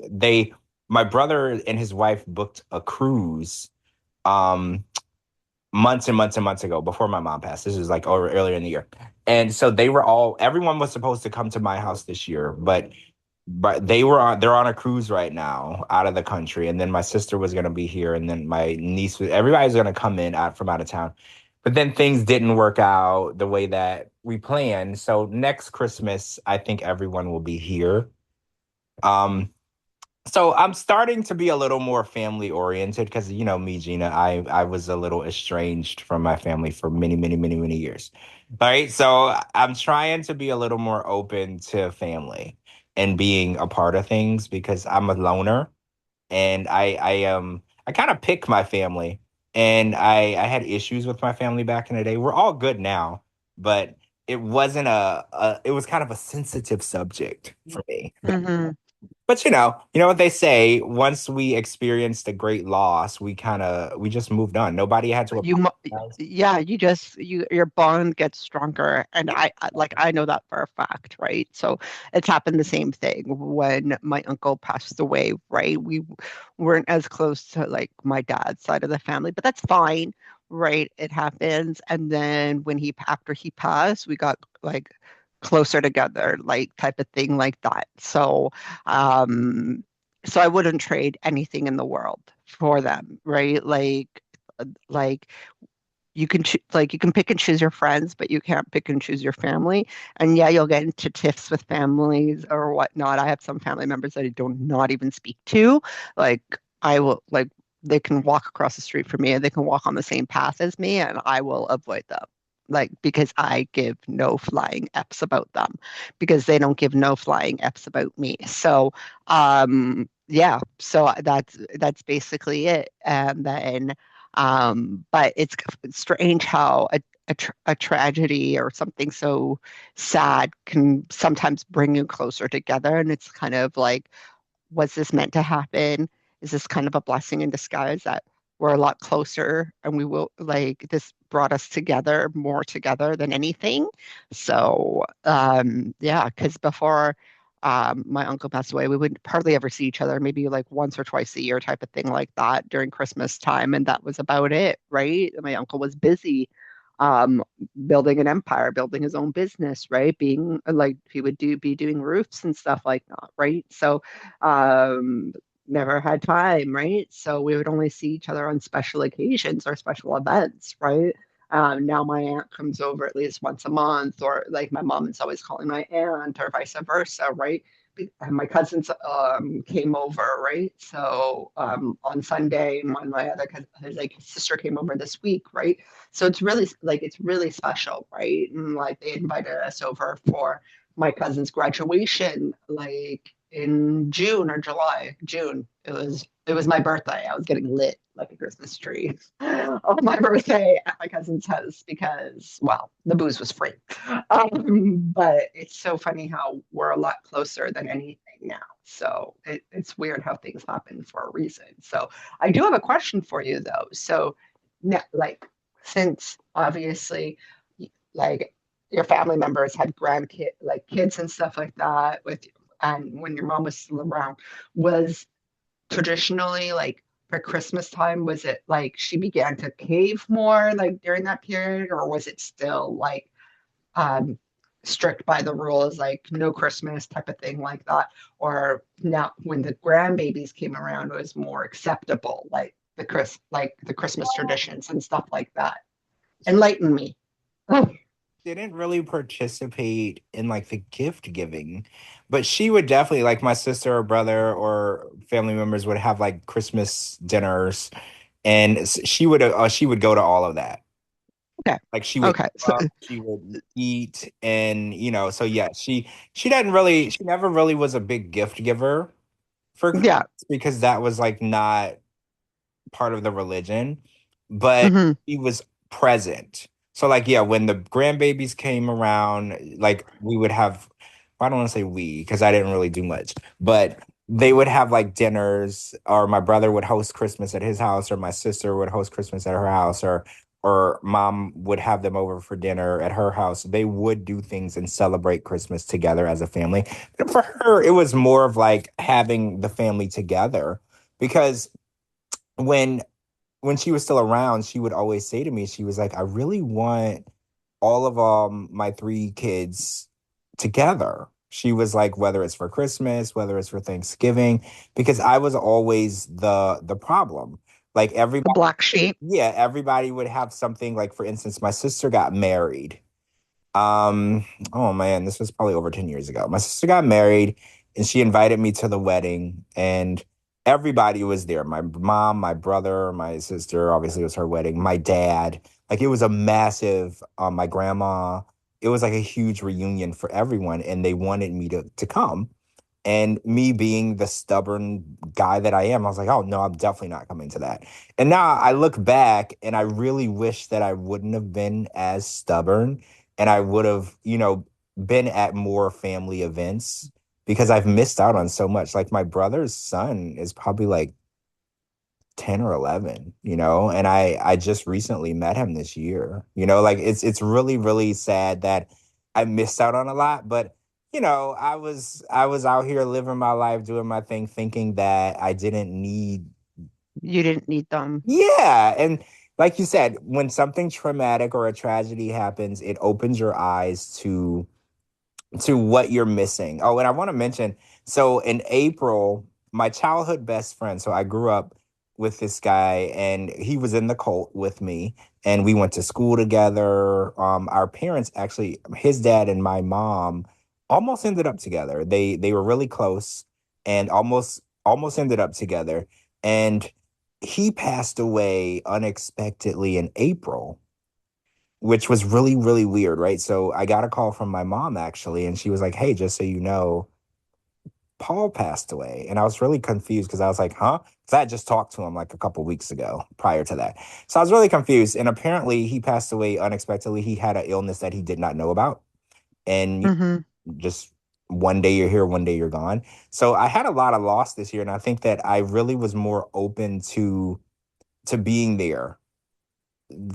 my brother and his wife booked a cruise um months and months and months ago before my mom passed. This was like over earlier in the year. And so everyone was supposed to come to my house this year, but they're on a cruise right now out of the country. And then my sister was gonna be here, and then my niece everybody's gonna come in out from out of town. But then things didn't work out the way that we planned. So next Christmas, I think everyone will be here. Um, so I'm starting to be a little more family oriented because you know me, Gina. I was a little estranged from my family for many, many, many, many years. Right. So I'm trying to be a little more open to family and being a part of things because I'm a loner and I kind of pick my family, and I had issues with my family back in the day. We're all good now, but it wasn't it was kind of a sensitive subject for me. Mhm. But you know what they say, once we experienced a great loss, we just moved on. Nobody had to You, mo- apologize. yeah, your bond gets stronger, and I know that for a fact, right? So it's happened the same thing when my uncle passed away, right? We weren't as close to like my dad's side of the family, but that's fine, right? It happens, and then after he passed, we got like closer together, like type of thing like that. Um, so I wouldn't trade anything in the world for them, right? Like you can pick and choose your friends, but you can't pick and choose your family. And yeah, you'll get into tiffs with families or whatnot. I have some family members that I do not even speak to. Like I will like they can walk across the street from me and they can walk on the same path as me and I will avoid them. Like because I give no flying F's about them because they don't give no flying F's about me. So yeah, so that's basically it. And then but it's strange how a tragedy or something so sad can sometimes bring you closer together. And it's kind of like, was this meant to happen? Is this kind of a blessing in disguise that we're a lot closer and we will like this brought us together more together than anything. So yeah, because before my uncle passed away, we would hardly ever see each other, maybe like once or twice a year type of thing like that during Christmas time. And that was about it, right? My uncle was busy um building an empire, building his own business, right? Being like he would be doing roofs and stuff like that, right? So um never had time, right? So we would only see each other on special occasions or special events, right? Now my aunt comes over at least once a month, or like my mom is always calling my aunt, or vice versa, right? And my cousins came over, right? So on Sunday, my other cousin, like his sister came over this week, right? So it's really special, right? And like they invited us over for my cousin's graduation, like in June or July, June. It was my birthday. I was getting lit like a Christmas tree on my birthday at my cousin's house because, well, the booze was free. But it's so funny how we're a lot closer than anything now. So it's weird how things happen for a reason. So I do have a question for you though. So now, like, since obviously, like your family members had grandkid, like kids and stuff like that with and when your mom was still around, was traditionally like for Christmas time, was it like she began to cave more like during that period, or was it still like um strict by the rules, like no Christmas type of thing like that? Or now when the grandbabies came around, it was more acceptable, like the Christmas traditions and stuff like that. Enlighten me. Didn't really participate in like the gift giving, but she would definitely, like my sister or brother or family members would have like Christmas dinners, and she would go to all of that. Okay. Like she would Okay. So cook, she would eat, and so yeah, she never really was a big gift giver for Christmas yeah. because that was like not part of the religion, but Hmm. he was present. So like yeah, when the grandbabies came around, like we would have I don't want to say we because I didn't really do much, but they would have like dinners or my brother would host Christmas at his house or my sister would host Christmas at her house or mom would have them over for dinner at her house. They would do things and celebrate Christmas together as a family. But for her, it was more of like having the family together because when she was still around, she would always say to me, she was like, I really want all of my three kids together. She was like, whether it's for Christmas, whether it's for Thanksgiving, because I was always the problem. Like the everybody, black sheep. yeah, everybody would have something. Like for instance, my sister got married oh man, this was probably over 10 years ago. My sister got married and she invited me to the wedding and everybody was there. My mom, my brother, my sister, obviously it was her wedding, my dad. Like it was a massive my grandma. It was like a huge reunion for everyone and they wanted me to come. And me being the stubborn guy that I am, I was like, oh no, I'm definitely not coming to that. And now I look back and I really wish that I wouldn't have been as stubborn and I would have, been at more family events because I've missed out on so much. Like my brother's son is probably like 10 or 11, and I just recently met him this year. Like it's really really sad that I missed out on a lot, but I was out here living my life doing my thing thinking that I didn't need. You didn't need them. Yeah, and like you said, when something traumatic or a tragedy happens, it opens your eyes to what you're missing. Oh, and I want to mention, so in April, my childhood best friend, so I grew up with this guy and he was in the cult with me and we went to school together. Our parents actually, his dad and my mom almost ended up together. They were really close and almost ended up together. And he passed away unexpectedly in April, which was really, really weird, right? So I got a call from my mom actually, and she was like, hey, just so you know, Paul passed away. And I was really confused because I was like, huh? Because I had just talked to him like a couple weeks ago prior to that. So I was really confused. And apparently he passed away unexpectedly. He had an illness that he did not know about. And Hmm. just one day you're here, one day you're gone. So I had a lot of loss this year. And I think that I really was more open to being there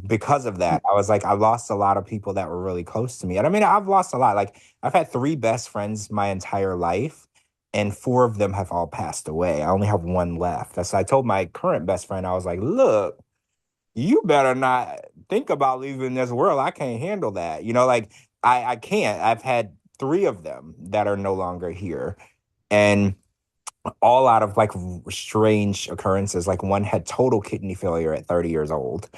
because of that. I was like, I lost a lot of people that were really close to me. And I mean, I've lost a lot. Like, I've had three best friends my entire life, and four of them have all passed away. I only have one left. That's I told my current best friend, I was like, look, you better not think about leaving this world. I can't handle that. Like I can't. I've had three of them that are no longer here. And all out of like strange occurrences. Like one had total kidney failure at 30 years old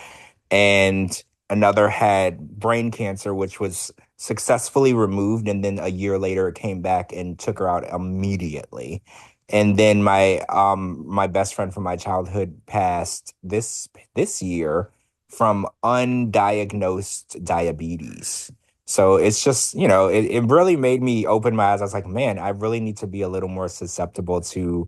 and another had brain cancer, which was successfully removed, and then a year later it came back and took her out immediately. And then my best friend from my childhood passed this year from undiagnosed diabetes. So it's just, it really made me open my eyes. I was like, man, I really need to be a little more susceptible to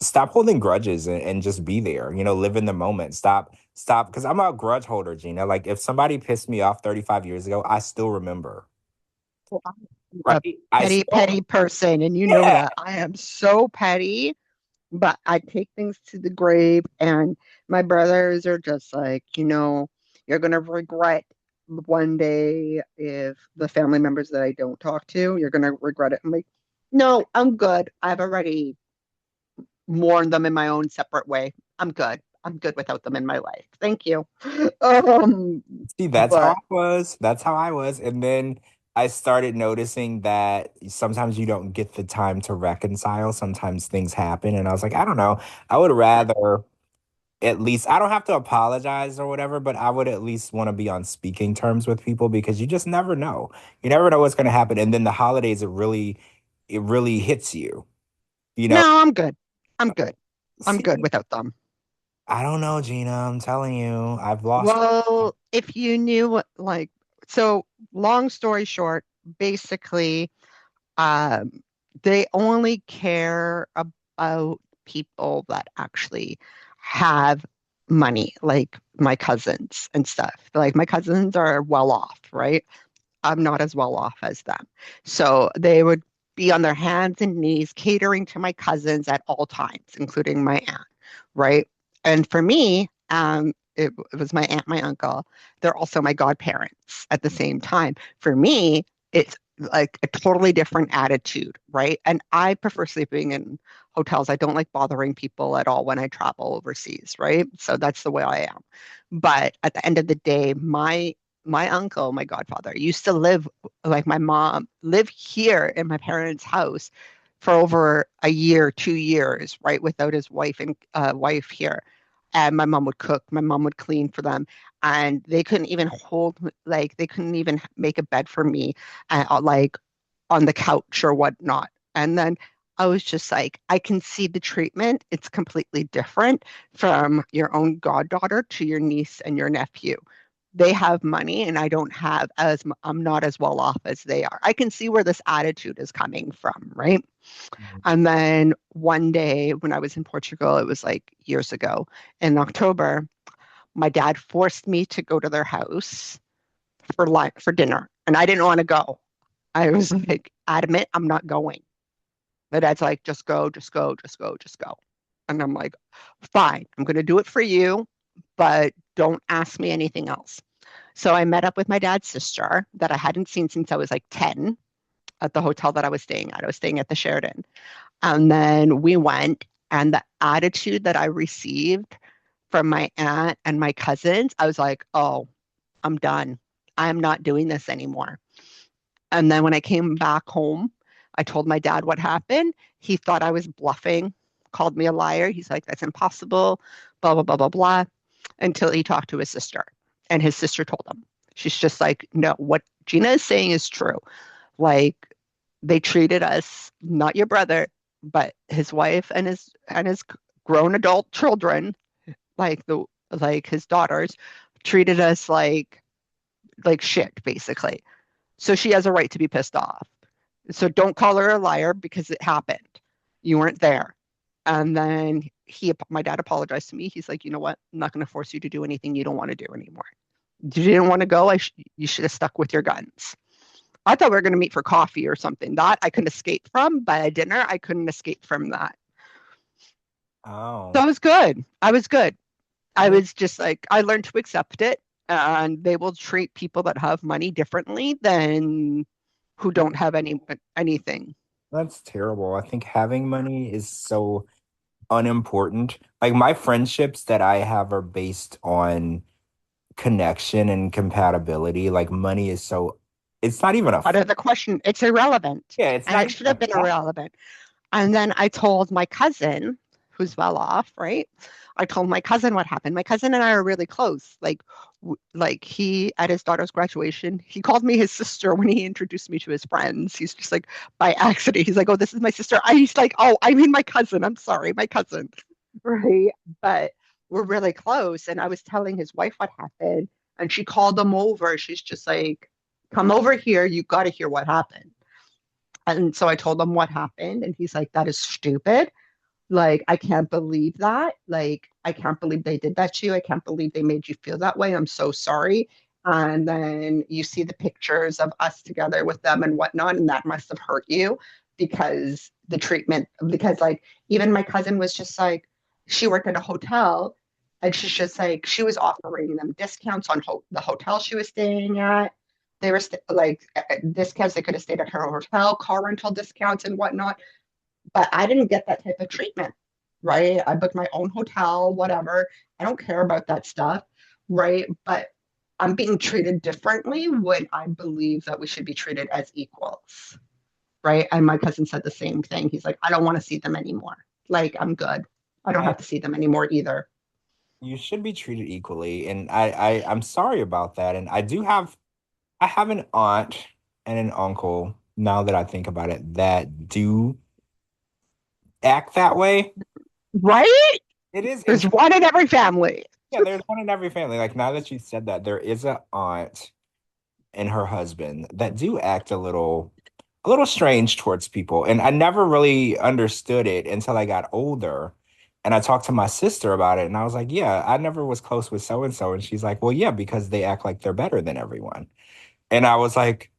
stop holding grudges and just be there, live in the moment. Stop. Because I'm a grudge holder, Gina. Like if somebody pissed me off 35 years ago, I still remember. Well, I'm a Right. I petty, still, petty person, and you know yeah. that I am so petty, but I take things to the grave, and my brothers are just like, you're gonna regret one day if the family members that I don't talk to, you're gonna regret it. I'm like, no, I'm good. I've already mourned them in my own separate way. I'm good. I'm good without them in my life. Thank you. Um, See, that's how I but was. That's how I was. And then I started noticing that sometimes you don't get the time to reconcile. Sometimes things happen. And I was like, I don't know. I would rather at least I don't have to apologize or whatever, but I would at least want to be on speaking terms with people because you just never know. You never know what's going to happen. And then the holidays, it really hits you, you know. no, I'm good. I'm good. I'm See, good without them. I don't know, Gina. I'm telling you, I've lost. Well, if you knew what, like, so long story short, basically, um, they only care about people that actually have money, like my cousins and stuff. Like my cousins are well off, right? I'm not as well off as them. So they would be on their hands and knees catering to my cousins at all times, including my aunt, right? And for me, it was my aunt, my uncle. They're also my godparents at the same time. For me, it's like a totally different attitude, right? And I prefer sleeping in hotels. I don't like bothering people at all when I travel overseas, right? So that's the way I am. But at the end of the day, my uncle, my godfather, used to live like my mom, live here in my parents' house for over a year, 2 years, right, without his wife and wife here. And my mom would cook, my mom would clean for them, and they couldn't even like they couldn't even make a bed for me, like on the couch or whatnot. And then I was just like, I can see the treatment. It's completely different from your own goddaughter to your niece and your nephew. They have money and I don't have as I'm not as well off as they are. I can see where this attitude is coming from, right? And then one day when I was in Portugal, it was like years ago in October, my dad forced me to go to their house for lunch, for dinner, and I didn't want to go. I was like adamant, I'm not going. My dad's like, just go, just go, just go, just go. And I'm like, fine, I'm going to do it for you, but don't ask me anything else. So I met up with my dad's sister that I hadn't seen since I was like 10 at the hotel that I was staying at. I was staying at the Sheraton. And then we went, and the attitude that I received from my aunt and my cousins, I was like, oh, I'm done. I'm not doing this anymore. And then when I came back home, I told my dad what happened. He thought I was bluffing, called me a liar. He's like, that's impossible, blah, blah, blah, blah, blah, until he talked to his sister. And his sister told him. She's just like, no, what Gina is saying is true. Like, they treated us, not your brother, but his wife and his grown adult children, like the like his daughters, treated us like shit, basically. So she has a right to be pissed off. So don't call her a liar because it happened. You weren't there. And then my dad apologized to me. He's like, you know what? I'm not going to force you to do anything you don't want to do anymore. You didn't want to go. You should have stuck with your guns. I thought we were going to meet for coffee or something. That I couldn't escape from, but at dinner, I couldn't escape from that. So Oh, I was good. I was good. I I mean, was just like, I learned to accept it. And they will treat people that have money differently than who don't have anything. that's terrible. I think having money is so unimportant. Like my friendships that I have are based on connection and compatibility. Like money is so, it's not even a, Out of the question, it's irrelevant. yeah, it's And not it even should a have been fact. irrelevant. And then I told my cousin, who's well off, right? I told my cousin what happened. My cousin and I are really close. Like he at his daughter's graduation, he called me his sister when he introduced me to his friends. He's just like by accident. He's like, "Oh, this is my sister." He's like, "Oh, I mean my cousin. I'm sorry, my cousin." Right? But we're really close. And I was telling his wife what happened, and she called him over. She's just like, "Come over here. You got to hear what happened." And so I told him what happened, and he's like, "That is stupid. Like, I can't believe that. Like, I can't believe they did that to you. I can't believe they made you feel that way. I'm so sorry." And then you see the pictures of us together with them and whatnot, and that must have hurt you because the treatment, because like even my cousin was just like, she worked at a hotel and she's just like, she was offering them discounts on the hotel she was staying at. They were like discounts. They could have stayed at her hotel, car rental discounts and whatnot, but I didn't get that type of treatment, right? I booked my own hotel, whatever. I don't care about that stuff, right? But I'm being treated differently when I believe that we should be treated as equals, right? And my cousin said the same thing. He's like, I don't want to see them anymore. Like, I'm good. I don't I have to see them anymore either. You should be treated equally, and I'm sorry about that. And I have an aunt and an uncle, now that I think about it, that do act that way. Right? It is There's interesting. one in every family. Yeah, there's one in every family. Like now that you said that, there is a aunt and her husband that do act a little strange towards people. And I never really understood it until I got older. And I talked to my sister about it and I was like, "Yeah, I never was close with so and so." And she's like, "Well, yeah, because they act like they're better than everyone." And I was like,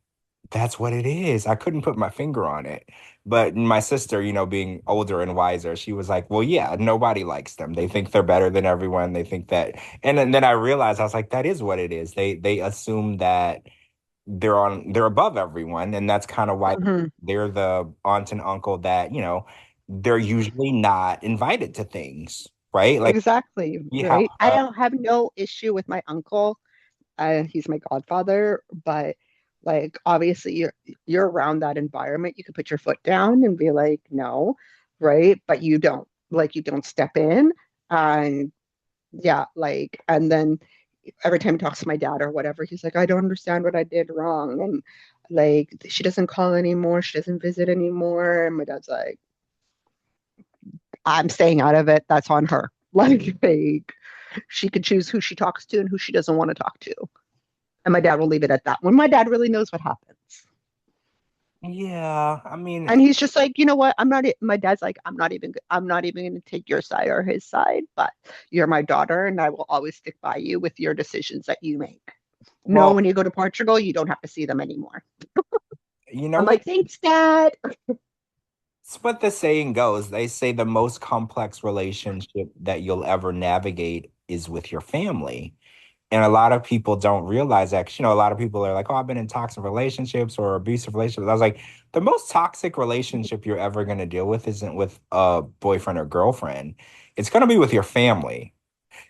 "That's what it is." I couldn't put my finger on it. But my sister, being older and wiser, she was like, "Well, yeah, nobody likes them. They think they're better than everyone. They think that." And then I realized I was like, "That is what it is. They assume that they're above everyone, and that's kind of why Mhm. they're the aunt and uncle that, they're usually not invited to things, right? Like Exactly, we have right? I don't have no issue with my uncle. He's my godfather, but like obviously you're around that environment. You could put your foot down and be like, no, right? But you don't. Like you don't step in. And yeah, like and then every time he talks to my dad or whatever, he's like, I don't understand what I did wrong. And like she doesn't call anymore, she doesn't visit anymore. And my dad's like, I'm staying out of it. That's on her. Like she could choose who she talks to and who she doesn't want to talk to. And my dad will leave it at that. When my dad really knows what happens. yeah, I mean, And he's just like, you know what? I'm not, my dad's like, I'm not even going to take your side or his side, but you're my daughter and I will always stick by you with your decisions that you make. No, well, when you go to Portugal, you don't have to see them anymore. you know I'm what like, thanks, Dad. it's what the saying goes. They say the most complex relationship that you'll ever navigate is with your family. And a lot of people don't realize that. 'Cause, a lot of people are like, "Oh, I've been in toxic relationships or abusive relationships." I was like, the most toxic relationship you're ever going to deal with isn't with a boyfriend or girlfriend. It's going to be with your family.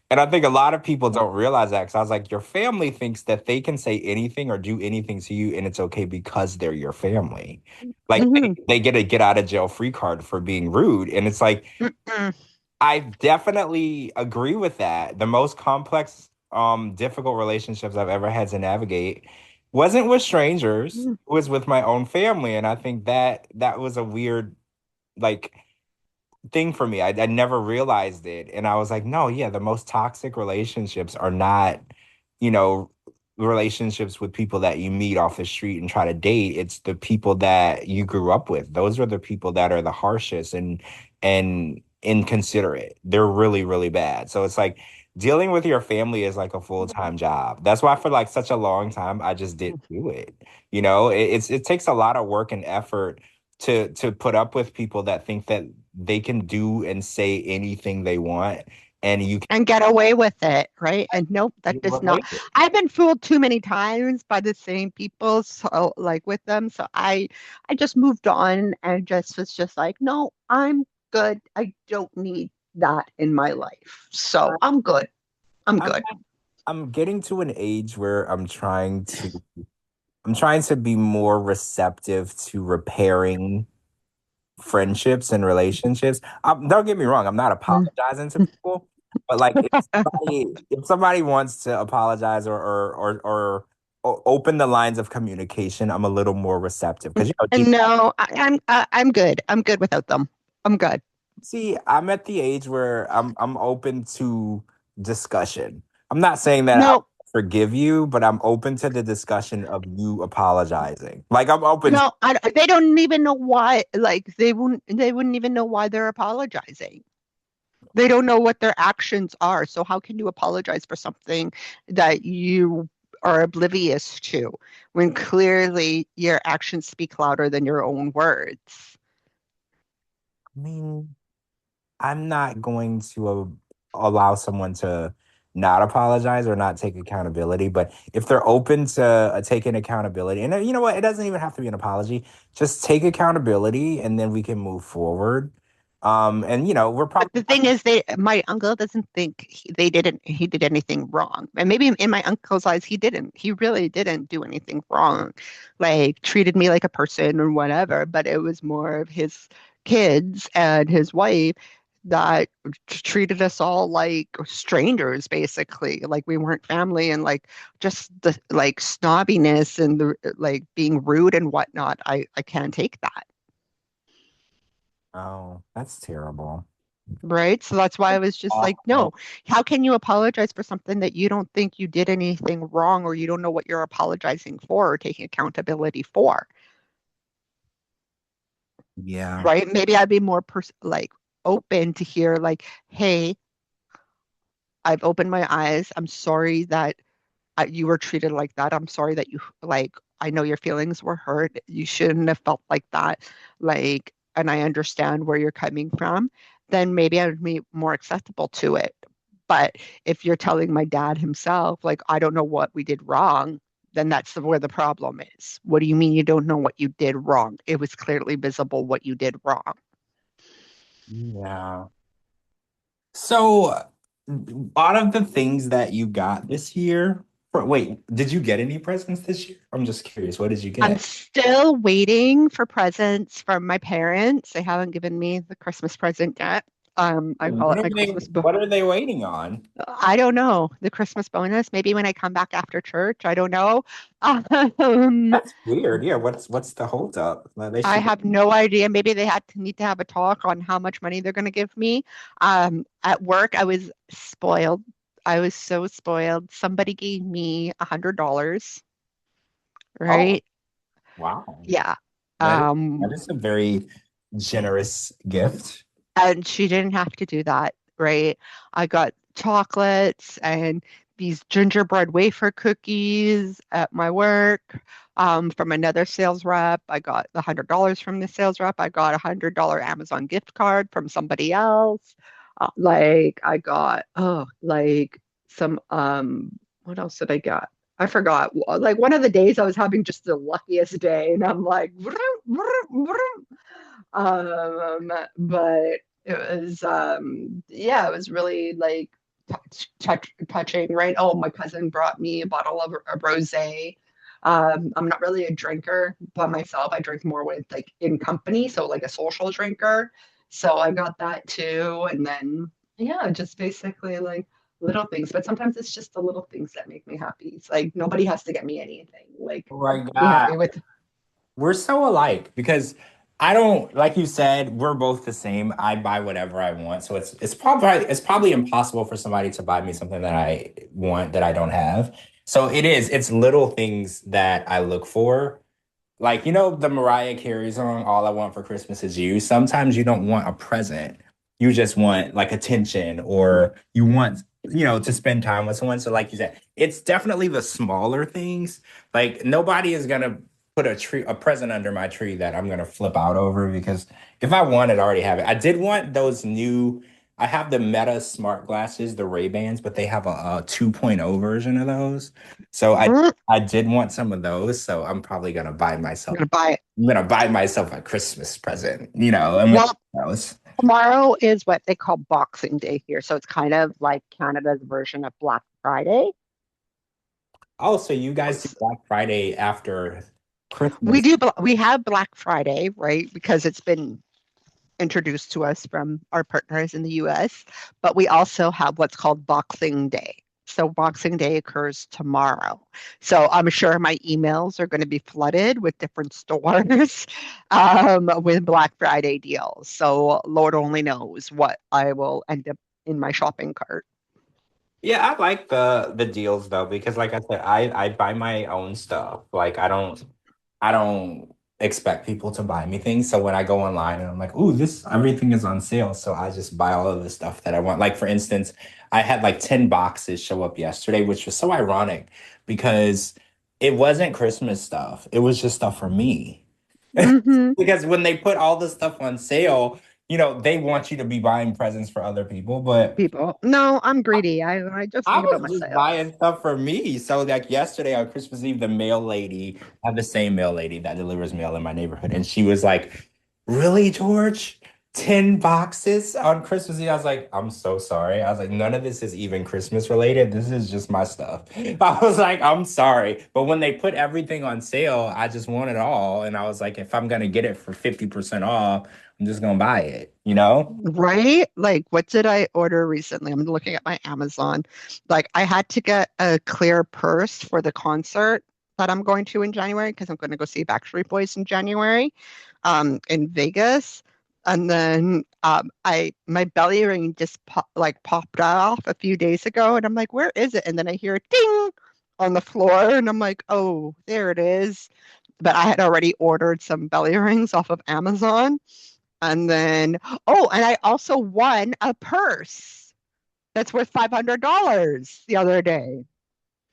And I think a lot of people don't realize that because I was like, your family thinks that they can say anything or do anything to you and it's okay because they're your family. Like Mm-hmm. they get a get out of jail free card for being rude. And it's like, Mm-mm. I definitely agree with that. The most complex, difficult relationships I've ever had to navigate wasn't with strangers, it was with my own family. And I think that was a weird, like, thing for me. I never realized it. And I was like, no, yeah, the most toxic relationships are not, you know, relationships with people that you meet off the street and try to date. It's the people that you grew up with. Those are the people that are the harshest and inconsiderate. They're really, really bad. So it's like dealing with your family is like a full-time job. That's why for like such a long time I just didn't do it. It takes a lot of work and effort to put up with people that think that they can do and say anything they want and you can And get away with it, right? And nope, that get does not. related. I've been fooled too many times by the same people, so like with them. So I just moved on and just was just like, no, I'm good. I don't need that in my life. So I'm good. I'm I'm good. I'm getting to an age where I'm trying to be more receptive to repairing friendships and relationships. Don't get me wrong, I'm not apologizing to people, but like if somebody wants to apologize or open the lines of communication, I'm a little more receptive because And no, I'm good. I'm good without them. I'm good. see, I'm at the age where I'm open to discussion. I'm not saying that I No, forgive you, but I'm open to the discussion of you apologizing. Like I'm open to no, they don't even know why. Like they wouldn't even know why they're apologizing. They don't know what their actions are. So how can you apologize for something that you are oblivious to when clearly your actions speak louder than your own words? I mean, I'm not going to allow someone to not apologize or not take accountability. But if they're open to taking accountability, and you know what, it doesn't even have to be an apology. Just take accountability, and then we can move forward. And we're But probably the thing is, my uncle doesn't think he did anything wrong. And maybe in my uncle's eyes, he didn't. He really didn't do anything wrong. Like treated me like a person or whatever. But it was more of his kids and his wife that treated us all like strangers, basically. Like we weren't family and like just the like snobbiness and the like being rude and whatnot. I can't take that. oh, that's terrible. Right. So that's why I was just like, Awful. no, how can you apologize for something that you don't think you did anything wrong or you don't know what you're apologizing for or taking accountability for? Yeah. Right. Maybe I'd be more like open to hear like, hey, I've opened my eyes. I'm sorry that you were treated like that. I'm sorry that you like, I know your feelings were hurt. You shouldn't have felt like that. Like, and I understand where you're coming from. Then maybe I would be more acceptable to it. But if you're telling my dad himself, like, I don't know what we did wrong, then that's where the problem is. What do you mean you don't know what you did wrong? It was clearly visible what you did wrong. Yeah. So, out of the things that you got this year, wait, did you get any presents this year? I'm just curious. What did you I'm get? still waiting for presents from my parents. They haven't given me the Christmas present yet. I call What it are my they, Christmas what are they waiting on? I don't know. The Christmas bonus, maybe when I come back after church, I don't know. Um, That's weird. Yeah, what's the holdup? Well, they I should. have no idea. Maybe they had to need to have a talk on how much money they're going to give me. At work, I was spoiled. I was so spoiled. Somebody gave me $100, Oh, right? wow. Yeah. That is, Um, that is a very generous gift. and she didn't have to do that, right? I got chocolates and these gingerbread wafer cookies at my work from another sales rep. I got the $100 from the sales rep. I got $100 Amazon gift card from somebody else. Like I got like some what else did I get? I forgot. Like one of the days I was having just the luckiest day, and I'm like, vroom, vroom, vroom. But it was yeah, it was really like touching, right? Oh, my cousin brought me a bottle of rosé. I'm not really a drinker by myself. I drink more with like in company, so like a social drinker. So I got that too, and then yeah, just basically like little things. But sometimes it's just the little things that make me happy. It's like nobody has to get me anything. Like Oh my be God. happy with. We're so alike because I don't, like you said, we're both the same. I buy whatever I want. So it's probably impossible for somebody to buy me something that I want that I don't have. So it's little things that I look for. Like, the Mariah Carey song, All I Want for Christmas Is You. Sometimes you don't want a present. You just want like attention or you want, to spend time with someone. So like you said, it's definitely the smaller things. Like nobody is gonna put a present under my tree that I'm gonna flip out over because if I want it, I already have it. I did want those new, I have the Meta smart glasses, the Ray-Bans, but they have a 2.0 version of those. So I I'm I did want some of those, so I'm probably gonna buy myself. gonna buy it. I'm gonna buy myself a Christmas present, and one Well, of those. tomorrow is what they call Boxing Day here. So it's kind of like Canada's version of Black Friday. Oh, so you guys do Black Friday after We Christmas? do, we have Black Friday, right? Because it's been introduced to us from our partners in the US, but we also have what's called Boxing Day. So Boxing Day occurs tomorrow. So I'm sure my emails are going to be flooded with different stores with Black Friday deals. So Lord only knows what I will end up in my shopping cart. Yeah, I like the deals though because like I said, I buy my own stuff. Like I don't expect people to buy me things. So when I go online and I'm like, "Ooh, this everything is on sale," so I just buy all of the stuff that I want. Like for instance, I had like 10 boxes show up yesterday, which was so ironic because it wasn't Christmas stuff. It was just stuff for me. Hmm. Because when they put all the stuff on sale, they want you to be buying presents for other people, but People, no, I'm greedy. I just I think about was just myself. buying stuff for me. So like yesterday on Christmas Eve, the mail lady, I have the same mail lady that delivers mail in my neighborhood. And she was like, "Really, George? 10 boxes on Christmas Eve?" I was like, "I'm so sorry." I was like, "None of this is even Christmas related. This is just my stuff." I was like, "I'm sorry." But when they put everything on sale, I just want it all. And I was like, if I'm gonna get it for 50% off, I'm just gonna buy it, you know? Right? Like, what did I order recently? I'm looking at my Amazon. Like, I had to get a clear purse for the concert that I'm going to in January because I'm going to go see Backstreet Boys in January, in Vegas. And then I my belly ring just popped off a few days ago, and I'm like, where is it? And then I hear a ding on the floor, and I'm like, oh, there it is. But I had already ordered some belly rings off of Amazon, and then and I also won a purse that's worth $500 the other day.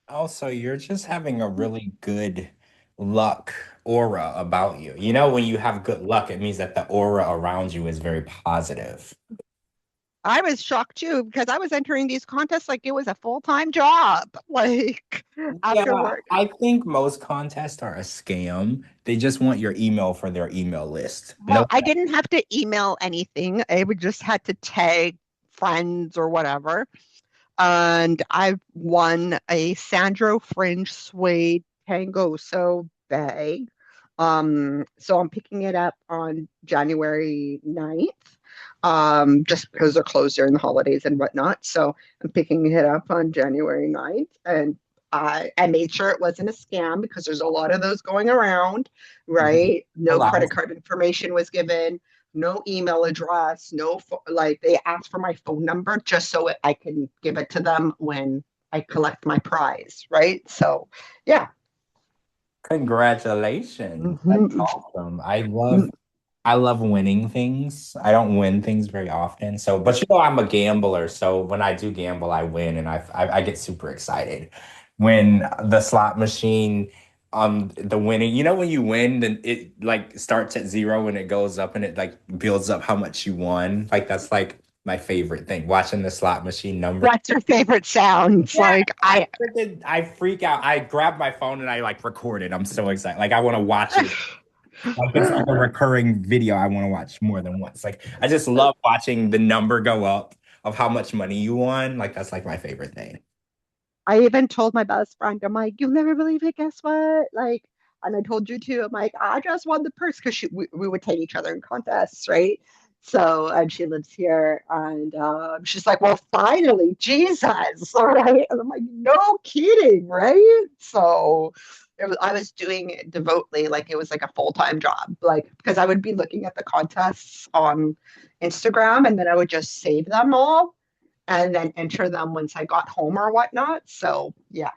Also, you're just having a really good luck aura about you. You know, when you have good luck, it means that the aura around you is very positive. I was shocked too because I was entering these contests like it was a full-time job, like after Yeah, work. I think most contests are a scam. They just want your email for their email list. Well, No. I didn't have to email anything. I would just had to tag friends or whatever. And I won a Sandro Fringe Suede Tangoso bag. So I'm picking it up on January 9th, just because they're closed during the holidays and whatnot. So I'm picking it up on January 9th. And I made sure it wasn't a scam because there's a lot of those going around, right? A No lot credit of card information was given, no email address, no like they asked for my phone number just so I can give it to them when I collect my prize, right? So, yeah. congratulations. That's Mhm. awesome. I love winning things. I don't win things very often. So, but you know, I'm a gambler. So when I do gamble, I win, and I get super excited when the slot machine, the winning. You know, when you win, then it like starts at zero and it goes up and it like builds up how much you won. Like that's like my favorite thing. Watching the slot machine number. What's your favorite sounds? Yeah, Like I I freak out. I grab my phone and I like record it. I'm so excited. Like I want to watch it like it's like a recurring video I want to watch more than once. Like I just love watching the number go up of how much money you won. Like that's like my favorite thing. I even told my best friend, I'm like, you'll never believe it. Guess what? Like, and I told you too. I'm like, I just won the purse because we would take each other in contests, right? So, and she lives here, and she's like, well, finally, Jesus, all right. And I'm like, no kidding, right? So, I was doing it devotedly, like it was like a full-time job, like because I would be looking at the contests on Instagram, and then I would just save them all and then enter them once I got home or whatnot. So yeah.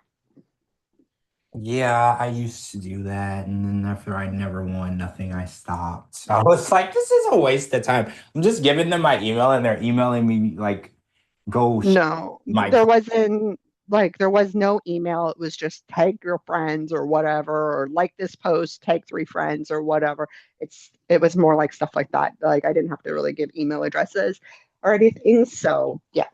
Yeah, I used to do that, and then after I never won nothing, I stopped. So I was like, this is a waste of time. I'm just giving them my email, and they're emailing me like, go sh No, my. there was no email. It was just tag your friends or whatever, or like this post, tag three friends or whatever. It was more like stuff like that. Like I didn't have to really give email addresses or anything. So yeah.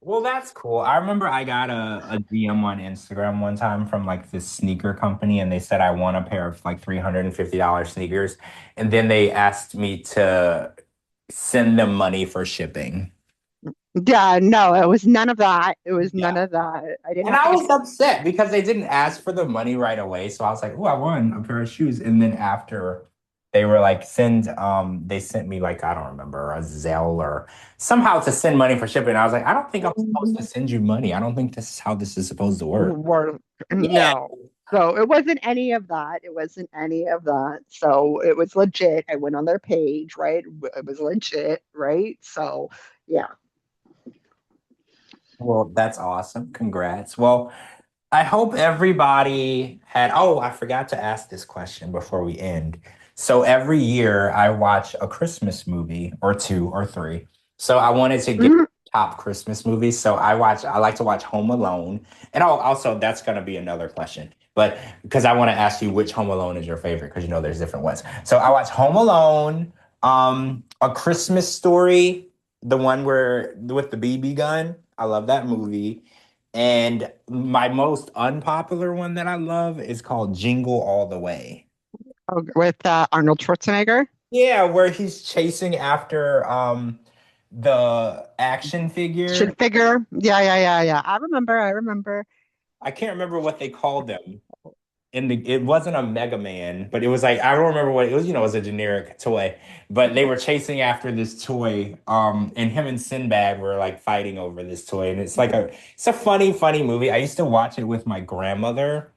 Well, that's cool. I remember I got a DM on Instagram one time from like this sneaker company, and they said I won a pair of like $350 sneakers. And then they asked me to send them money for shipping. Yeah, no, it was none of that. It was none Yeah. of that. I didn't And have I to give was upset because they didn't ask for the money right away. So I was like, oh, I won a pair of shoes. And then after they were like, they sent me like, I don't remember, a Zelle or somehow to send money for shipping. I was like, I don't think I'm supposed to send you money. I don't think this is how this is supposed to work. work. Yeah. No. So it wasn't any of that. It wasn't any of that. So it was legit. I went on their page, right? It was legit, right? So yeah. Well, that's awesome. Congrats. Well, I hope everybody had. Oh, I forgot to ask this question before we end. So every year I watch a Christmas movie or two or three. So I wanted to get Mhm. top Christmas movies. So I like to watch Home Alone. And also that's gonna be another question. But because I want to ask you which Home Alone is your favorite, because you know there's different ones. So I watch Home Alone, A Christmas Story, the one where with the BB gun. I love that movie. And my most unpopular one that I love is called Jingle All the Way. Oh, with Arnold Schwarzenegger. Yeah, where he's chasing after the action figure. Should figure. Yeah, yeah, yeah, yeah. I remember. I remember. I can't remember what they called them. It wasn't a Mega Man, but it was like I don't remember what it was, it was a generic toy. But they were chasing after this toy, and him and Sinbad were like fighting over this toy. And it's a funny, funny movie. I used to watch it with my grandmother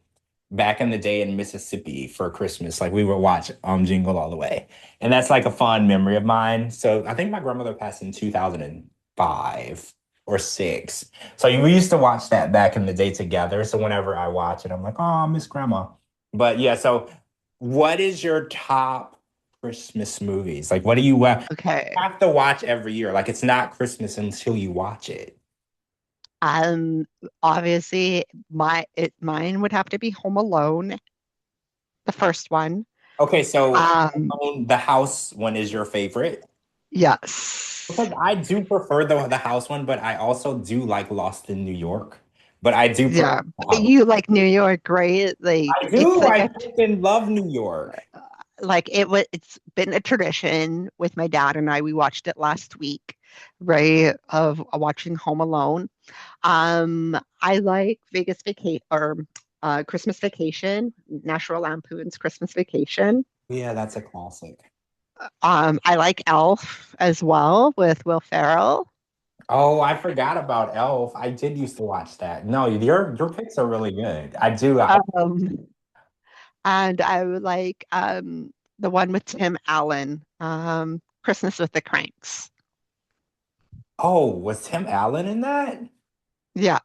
back in the day in Mississippi for Christmas. Like we would watch Jingle All the Way. And that's like a fond memory of mine. So I think my grandmother passed in 2005 or 6. So we used to watch that back in the day together. So whenever I watch it, I'm like, oh, I miss grandma. But yeah, so what is your top Christmas movies? Like what do you Okay. have to watch every year? Like it's not Christmas until you watch it. Um, Obviously, mine would have to be Home Alone, the first one. Okay, so Um, the house one is your favorite. yes. Because I do prefer the house one, but I also do like Lost in New York. But I do prefer Yeah. the house. You like New York, right? Like I it's do. like I a freaking love New York. it's been a tradition with my dad and I. We watched it last week, right? Of watching Home Alone. I like Vegas Vacation or Christmas Vacation, National Lampoon's Christmas Vacation. Yeah, that's a classic. I like Elf as well with Will Ferrell. Oh, I forgot about Elf. I did used to watch that. No, your picks are really good. I do. Um, and I would like the one with Tim Allen, Christmas with the Cranks. Oh, was Tim Allen in that? Yeah.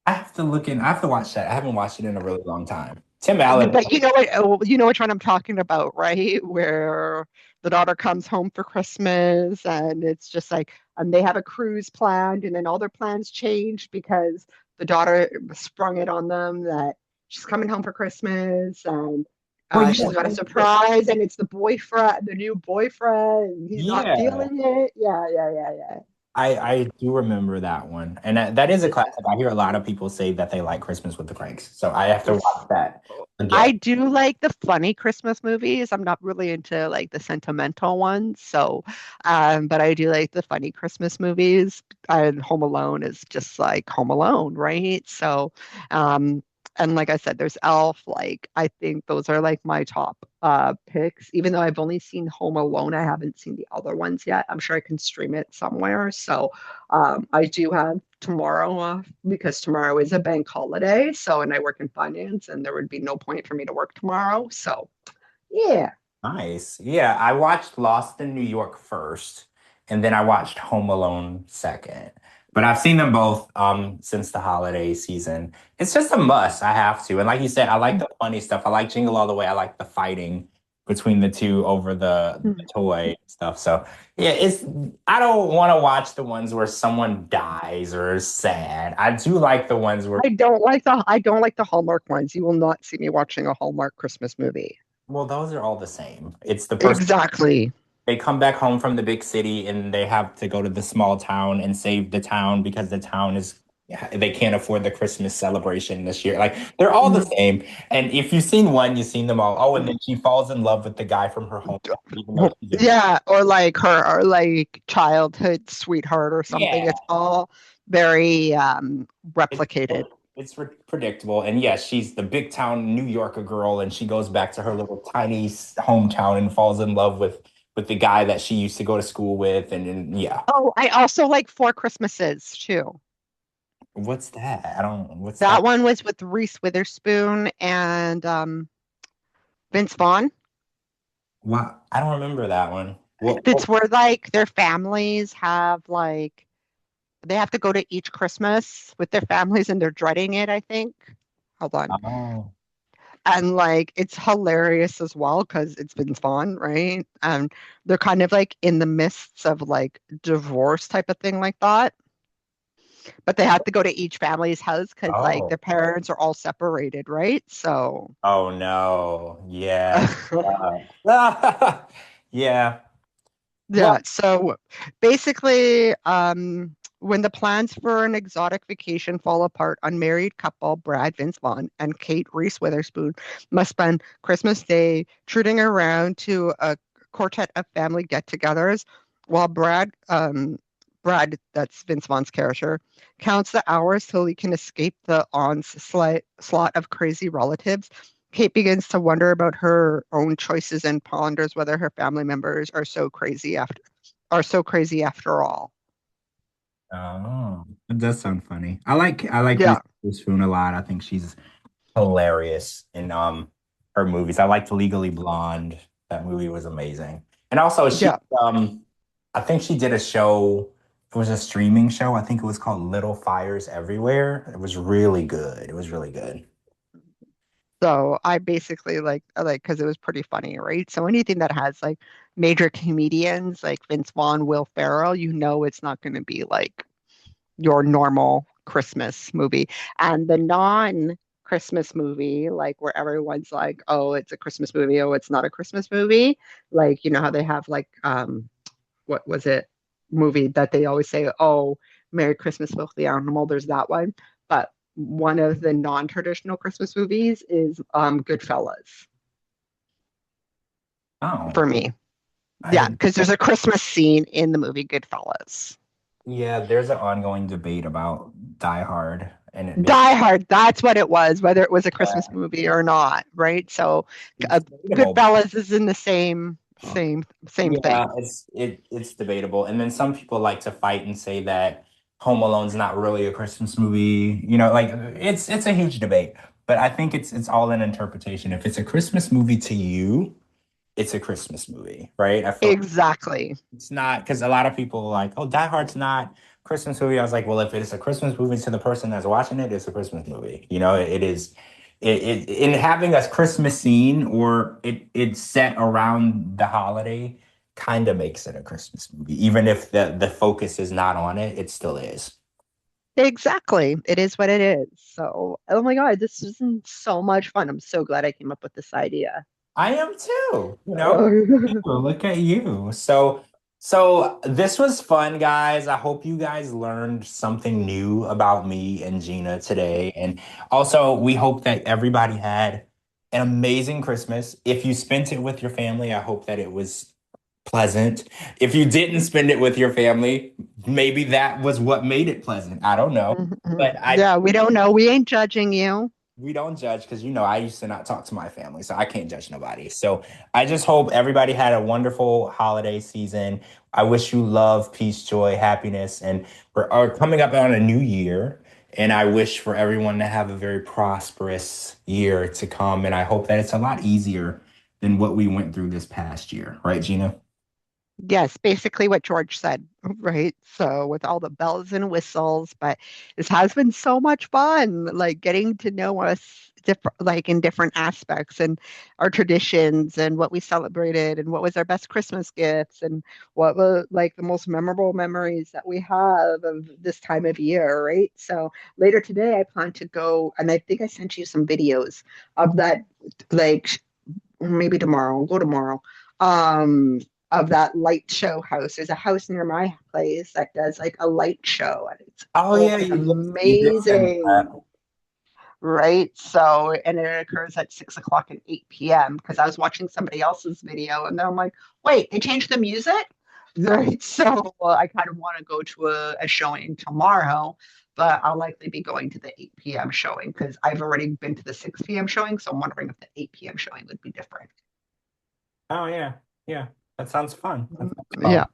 I have to look in. I have to watch that. I haven't watched it in a really long time. Tim Allen. But you know what? You know which one I'm talking about, right? Where the daughter comes home for Christmas, and it's just like, and they have a cruise planned, and then all their plans change because the daughter sprung it on them that she's coming home for Christmas, and Well, she's got a surprise, and it's the boyfriend, the new boyfriend, and he's not yeah. feeling it. Yeah, yeah, yeah, yeah. I do remember that one, and that is a classic. I hear a lot of people say that they like Christmas with the Cranks, so I have to Yes. watch that again. I do like the funny Christmas movies. I'm not really into like the sentimental ones. So, but I do like the funny Christmas movies. And Home Alone is just like Home Alone, right? So, um, and like I said, there's Elf. Like I think those are like my top picks. Even though I've only seen Home Alone, I haven't seen the other ones yet. I'm sure I can stream it somewhere. So, I do have tomorrow off because tomorrow is a bank holiday. So, and I work in finance, and there would be no point for me to work tomorrow. So, yeah. Nice. Yeah, I watched Lost in New York first, and then I watched Home Alone second. But I've seen them both since the holiday season. It's just a must. I have to. And like you said, I like the funny stuff. I like Jingle All the Way. I like the fighting between the two over the toy stuff. So yeah, it's I don't want to watch the ones where someone dies or is sad. I do like the ones where I don't like the Hallmark ones. You will not see me watching a Hallmark Christmas movie. well, those are all the same. It's the person. Exactly. They come back home from the big city and they have to go to the small town and save the town because the town is they can't afford the Christmas celebration this year. Like they're all the same. And if you've seen one, you've seen them all. Oh, and then she falls in love with the guy from her hometown, even though she's a Yeah, or like her or like childhood sweetheart or something. yeah. It's all very It's replicated. predictable. And yes, she's the big town New Yorker girl, and she goes back to her little tiny hometown and falls in love with the guy that she used to go to school with. And yeah. Oh, I also like Four Christmases too. What's that? I don't, what's that? That one was with Reese Witherspoon and Vince Vaughn. Wow, I don't remember that one. It's where like their families have like they have to go to each Christmas with their families and they're dreading it, I think. Hold on. Oh, And like it's hilarious as well because it's Vince Vaughn, right? They're kind of like in the midst of like divorce type of thing like that. But they have to go to each family's house because like oh, their parents are all separated, right? So oh no. Yeah. Yeah. yeah, Well, so basically, when the plans for an exotic vacation fall apart, unmarried couple Brad Vince Vaughn and Kate Reese Witherspoon must spend Christmas Day trooting around to a quartet of family get-togethers, while Brad, that's Vince Vaughn's character, counts the hours till he can escape the onslaught of crazy relatives. Kate begins to wonder about her own choices and ponders whether her family members are so crazy after all. oh, it does sound funny. I like Reese Yeah. Witherspoon a lot. I think she's hilarious in her movies. I liked Legally Blonde. That movie was amazing. And also Yeah. I think she did a show, it was a streaming show. I think it was called Little Fires Everywhere. It was really good. It was really good. So I basically like because it was pretty funny, right? So anything that has like major comedians like Vince Vaughn, Will Ferrell, you know it's not going to be like your normal Christmas movie. And the non-Christmas movie, like where everyone's like, oh, it's a Christmas movie, oh, it's not a Christmas movie. Like, you know how they have like what was it movie that they always say, oh, Merry Christmas, Filthy Animal. There's that one. But one of the non-traditional Christmas movies is Goodfellas Oh, for me. I Yeah, didn't. because there's a Christmas scene in the movie Goodfellas. Yeah, there's an ongoing debate about Die Hard and it being, Die Hard, that's what it was, whether it was a Christmas yeah, movie or not, right? So, it's uh, debatable. Goodfellas is in the same Yeah, thing. it's debatable. And then some people like to fight and say that Home Alone's not really a Christmas movie. You know, like it's a huge debate. But I think it's all an interpretation. If it's a Christmas movie to you, it's a Christmas movie, right? I feel Exactly. it's not because a lot of people are like, oh, Die Hard's not a Christmas movie. I was like, well, if it's a Christmas movie to the person that's watching it, it's a Christmas movie. You know, it is in having a Christmas scene or it's set around the holiday kind of makes it a Christmas movie. Even if the focus is not on it, it still is. Exactly. It is what it is. So, oh my God, this has been so much fun. I'm so glad I came up with this idea. I am too, you know. Look at you. So this was fun, guys. I hope you guys learned something new about me and Gina today. And also, we hope that everybody had an amazing Christmas. If you spent it with your family, I hope that it was pleasant. If you didn't spend it with your family, maybe that was what made it pleasant. I don't know. Mhm. But I Yeah, we don't know. We ain't judging you. we don't judge because I used to not talk to my family, so I can't judge nobody. So I just hope everybody had a wonderful holiday season. I wish you love, peace, joy, happiness, and are coming up on a new year. And I wish for everyone to have a very prosperous year to come. And I hope that it's a lot easier than what we went through this past year, right, Gina? Yes, basically what George said, right? So with all the bells and whistles, but this has been so much fun, like getting to know us different, like in different aspects and our traditions and what we celebrated and what was our best Christmas gifts and what were like the most memorable memories that we have of this time of year, right? So later today, I plan to go, and I think I sent you some videos of that, like maybe tomorrow. I'll go tomorrow. Um, of that light show house. There's a house near my place that does like a light show, and it's Oh oh, yeah, it's you did send that. amazing, right? So, and it occurs at 6 o'clock and 8 p.m. because I was watching somebody else's video, and then I'm like, wait, they changed the music, right? So I kind of want to go to a showing tomorrow. But I'll likely be going to the 8 p.m. showing because I've already been to the 6 p.m. showing. So I'm wondering if the 8 p.m. showing would be different. Oh yeah, yeah. That sounds fun. That Mhm. sounds fun. Yeah.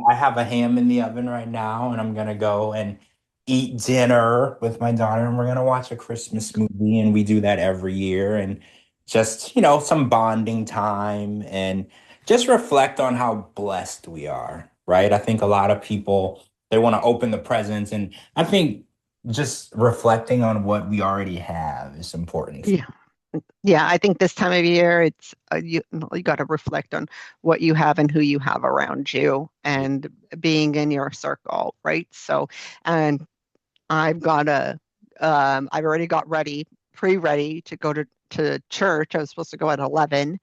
I have a ham in the oven right now, and I'm gonna go and eat dinner with my daughter, and we're gonna watch a Christmas movie, and we do that every year, and just, some bonding time and just reflect on how blessed we are, right? I think a lot of people they want to open the presents, and I think just reflecting on what we already have is important. Yeah. Yeah. I think this time of year, it's you got to reflect on what you have and who you have around you and being in your circle, right? So, and I've got I've already got ready, pre-ready to go to church. I was supposed to go at 11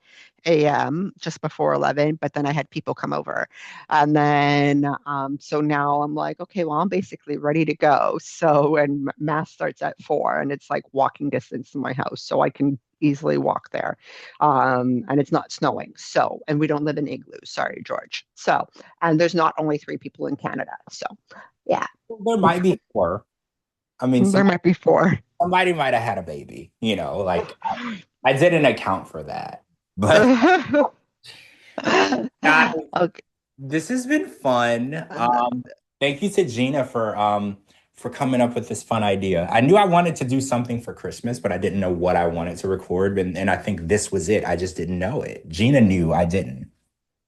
a.m., just before 11, but then I had people come over. And then, so now I'm like, okay, well, I'm basically ready to go. So, and mass starts at 4 and it's like walking distance to my house. So I can easily walk there. And it's not snowing. So, and we don't live in igloos. Sorry, George. So, and there's not only 3 people in Canada. So, yeah. There might be four. I mean, There might be 4. somebody might have had a baby, like I didn't account for that. But God, Okay. this has been fun. And Thank you to Gina for coming up with this fun idea. I knew I wanted to do something for Christmas, but I didn't know what I wanted to record. And I think this was it. I just didn't know it. Gina knew, I didn't.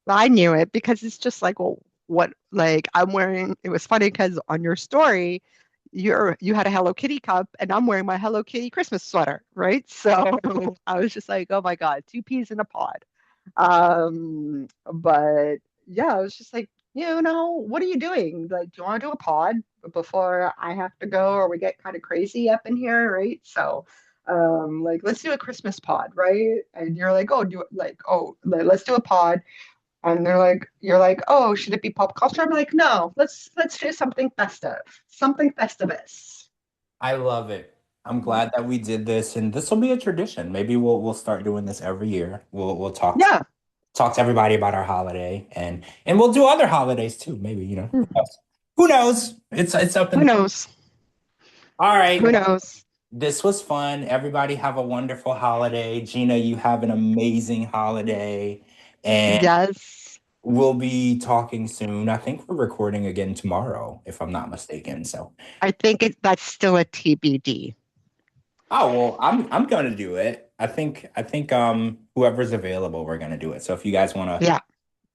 I knew it because it's just like, well, what, like I'm wearing, it was funny because on your story, you had a Hello Kitty cup and I'm wearing my Hello Kitty Christmas sweater, right? So I was just like, oh my God, two peas in a pod. But yeah, I was just like, what are you doing? Like, do you want to do a pod before I have to go or we get kind of crazy up in here, right? So like let's do a Christmas pod, right? And you're like, oh, let's do a pod. And you're like, oh, should it be pop culture? I'm like, no, let's do something festive, something festivus. I love it. I'm glad that we did this, and this will be a tradition. Maybe we'll start doing this every year. We'll Yeah. talk to everybody about our holiday, and we'll do other holidays too. Maybe, who Hmm. knows? Who knows? It's up in Who the. knows? All right. Who Well, knows? this was fun. Everybody have a wonderful holiday. Gina, you have an amazing holiday, and Yes. we'll be talking soon. I think we're recording again tomorrow, if I'm not mistaken. So, I think that's still a TBD. oh well, I'm gonna do it. I think whoever's available, we're gonna do it. So if you guys want Yeah.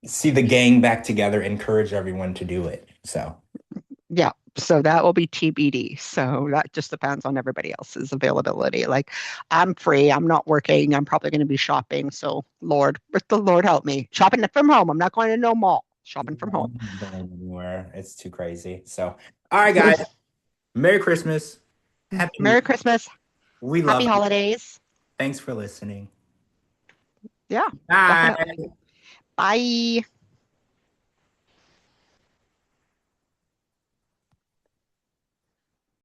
to see the gang back together, encourage everyone to do it. So, Yeah. So that will be TBD. So that just depends on everybody else's availability. Like I'm free. I'm not working. I'm probably going to be shopping. So Lord, but the Lord help me. Shopping from home. I'm not going to no mall. Shopping from home. I'm not going anywhere. It's too crazy. So, all right, guys. Merry Christmas. Happy New Merry Year. Christmas. We Happy love you. holidays. Thanks for listening. Yeah, Bye. definitely. Bye.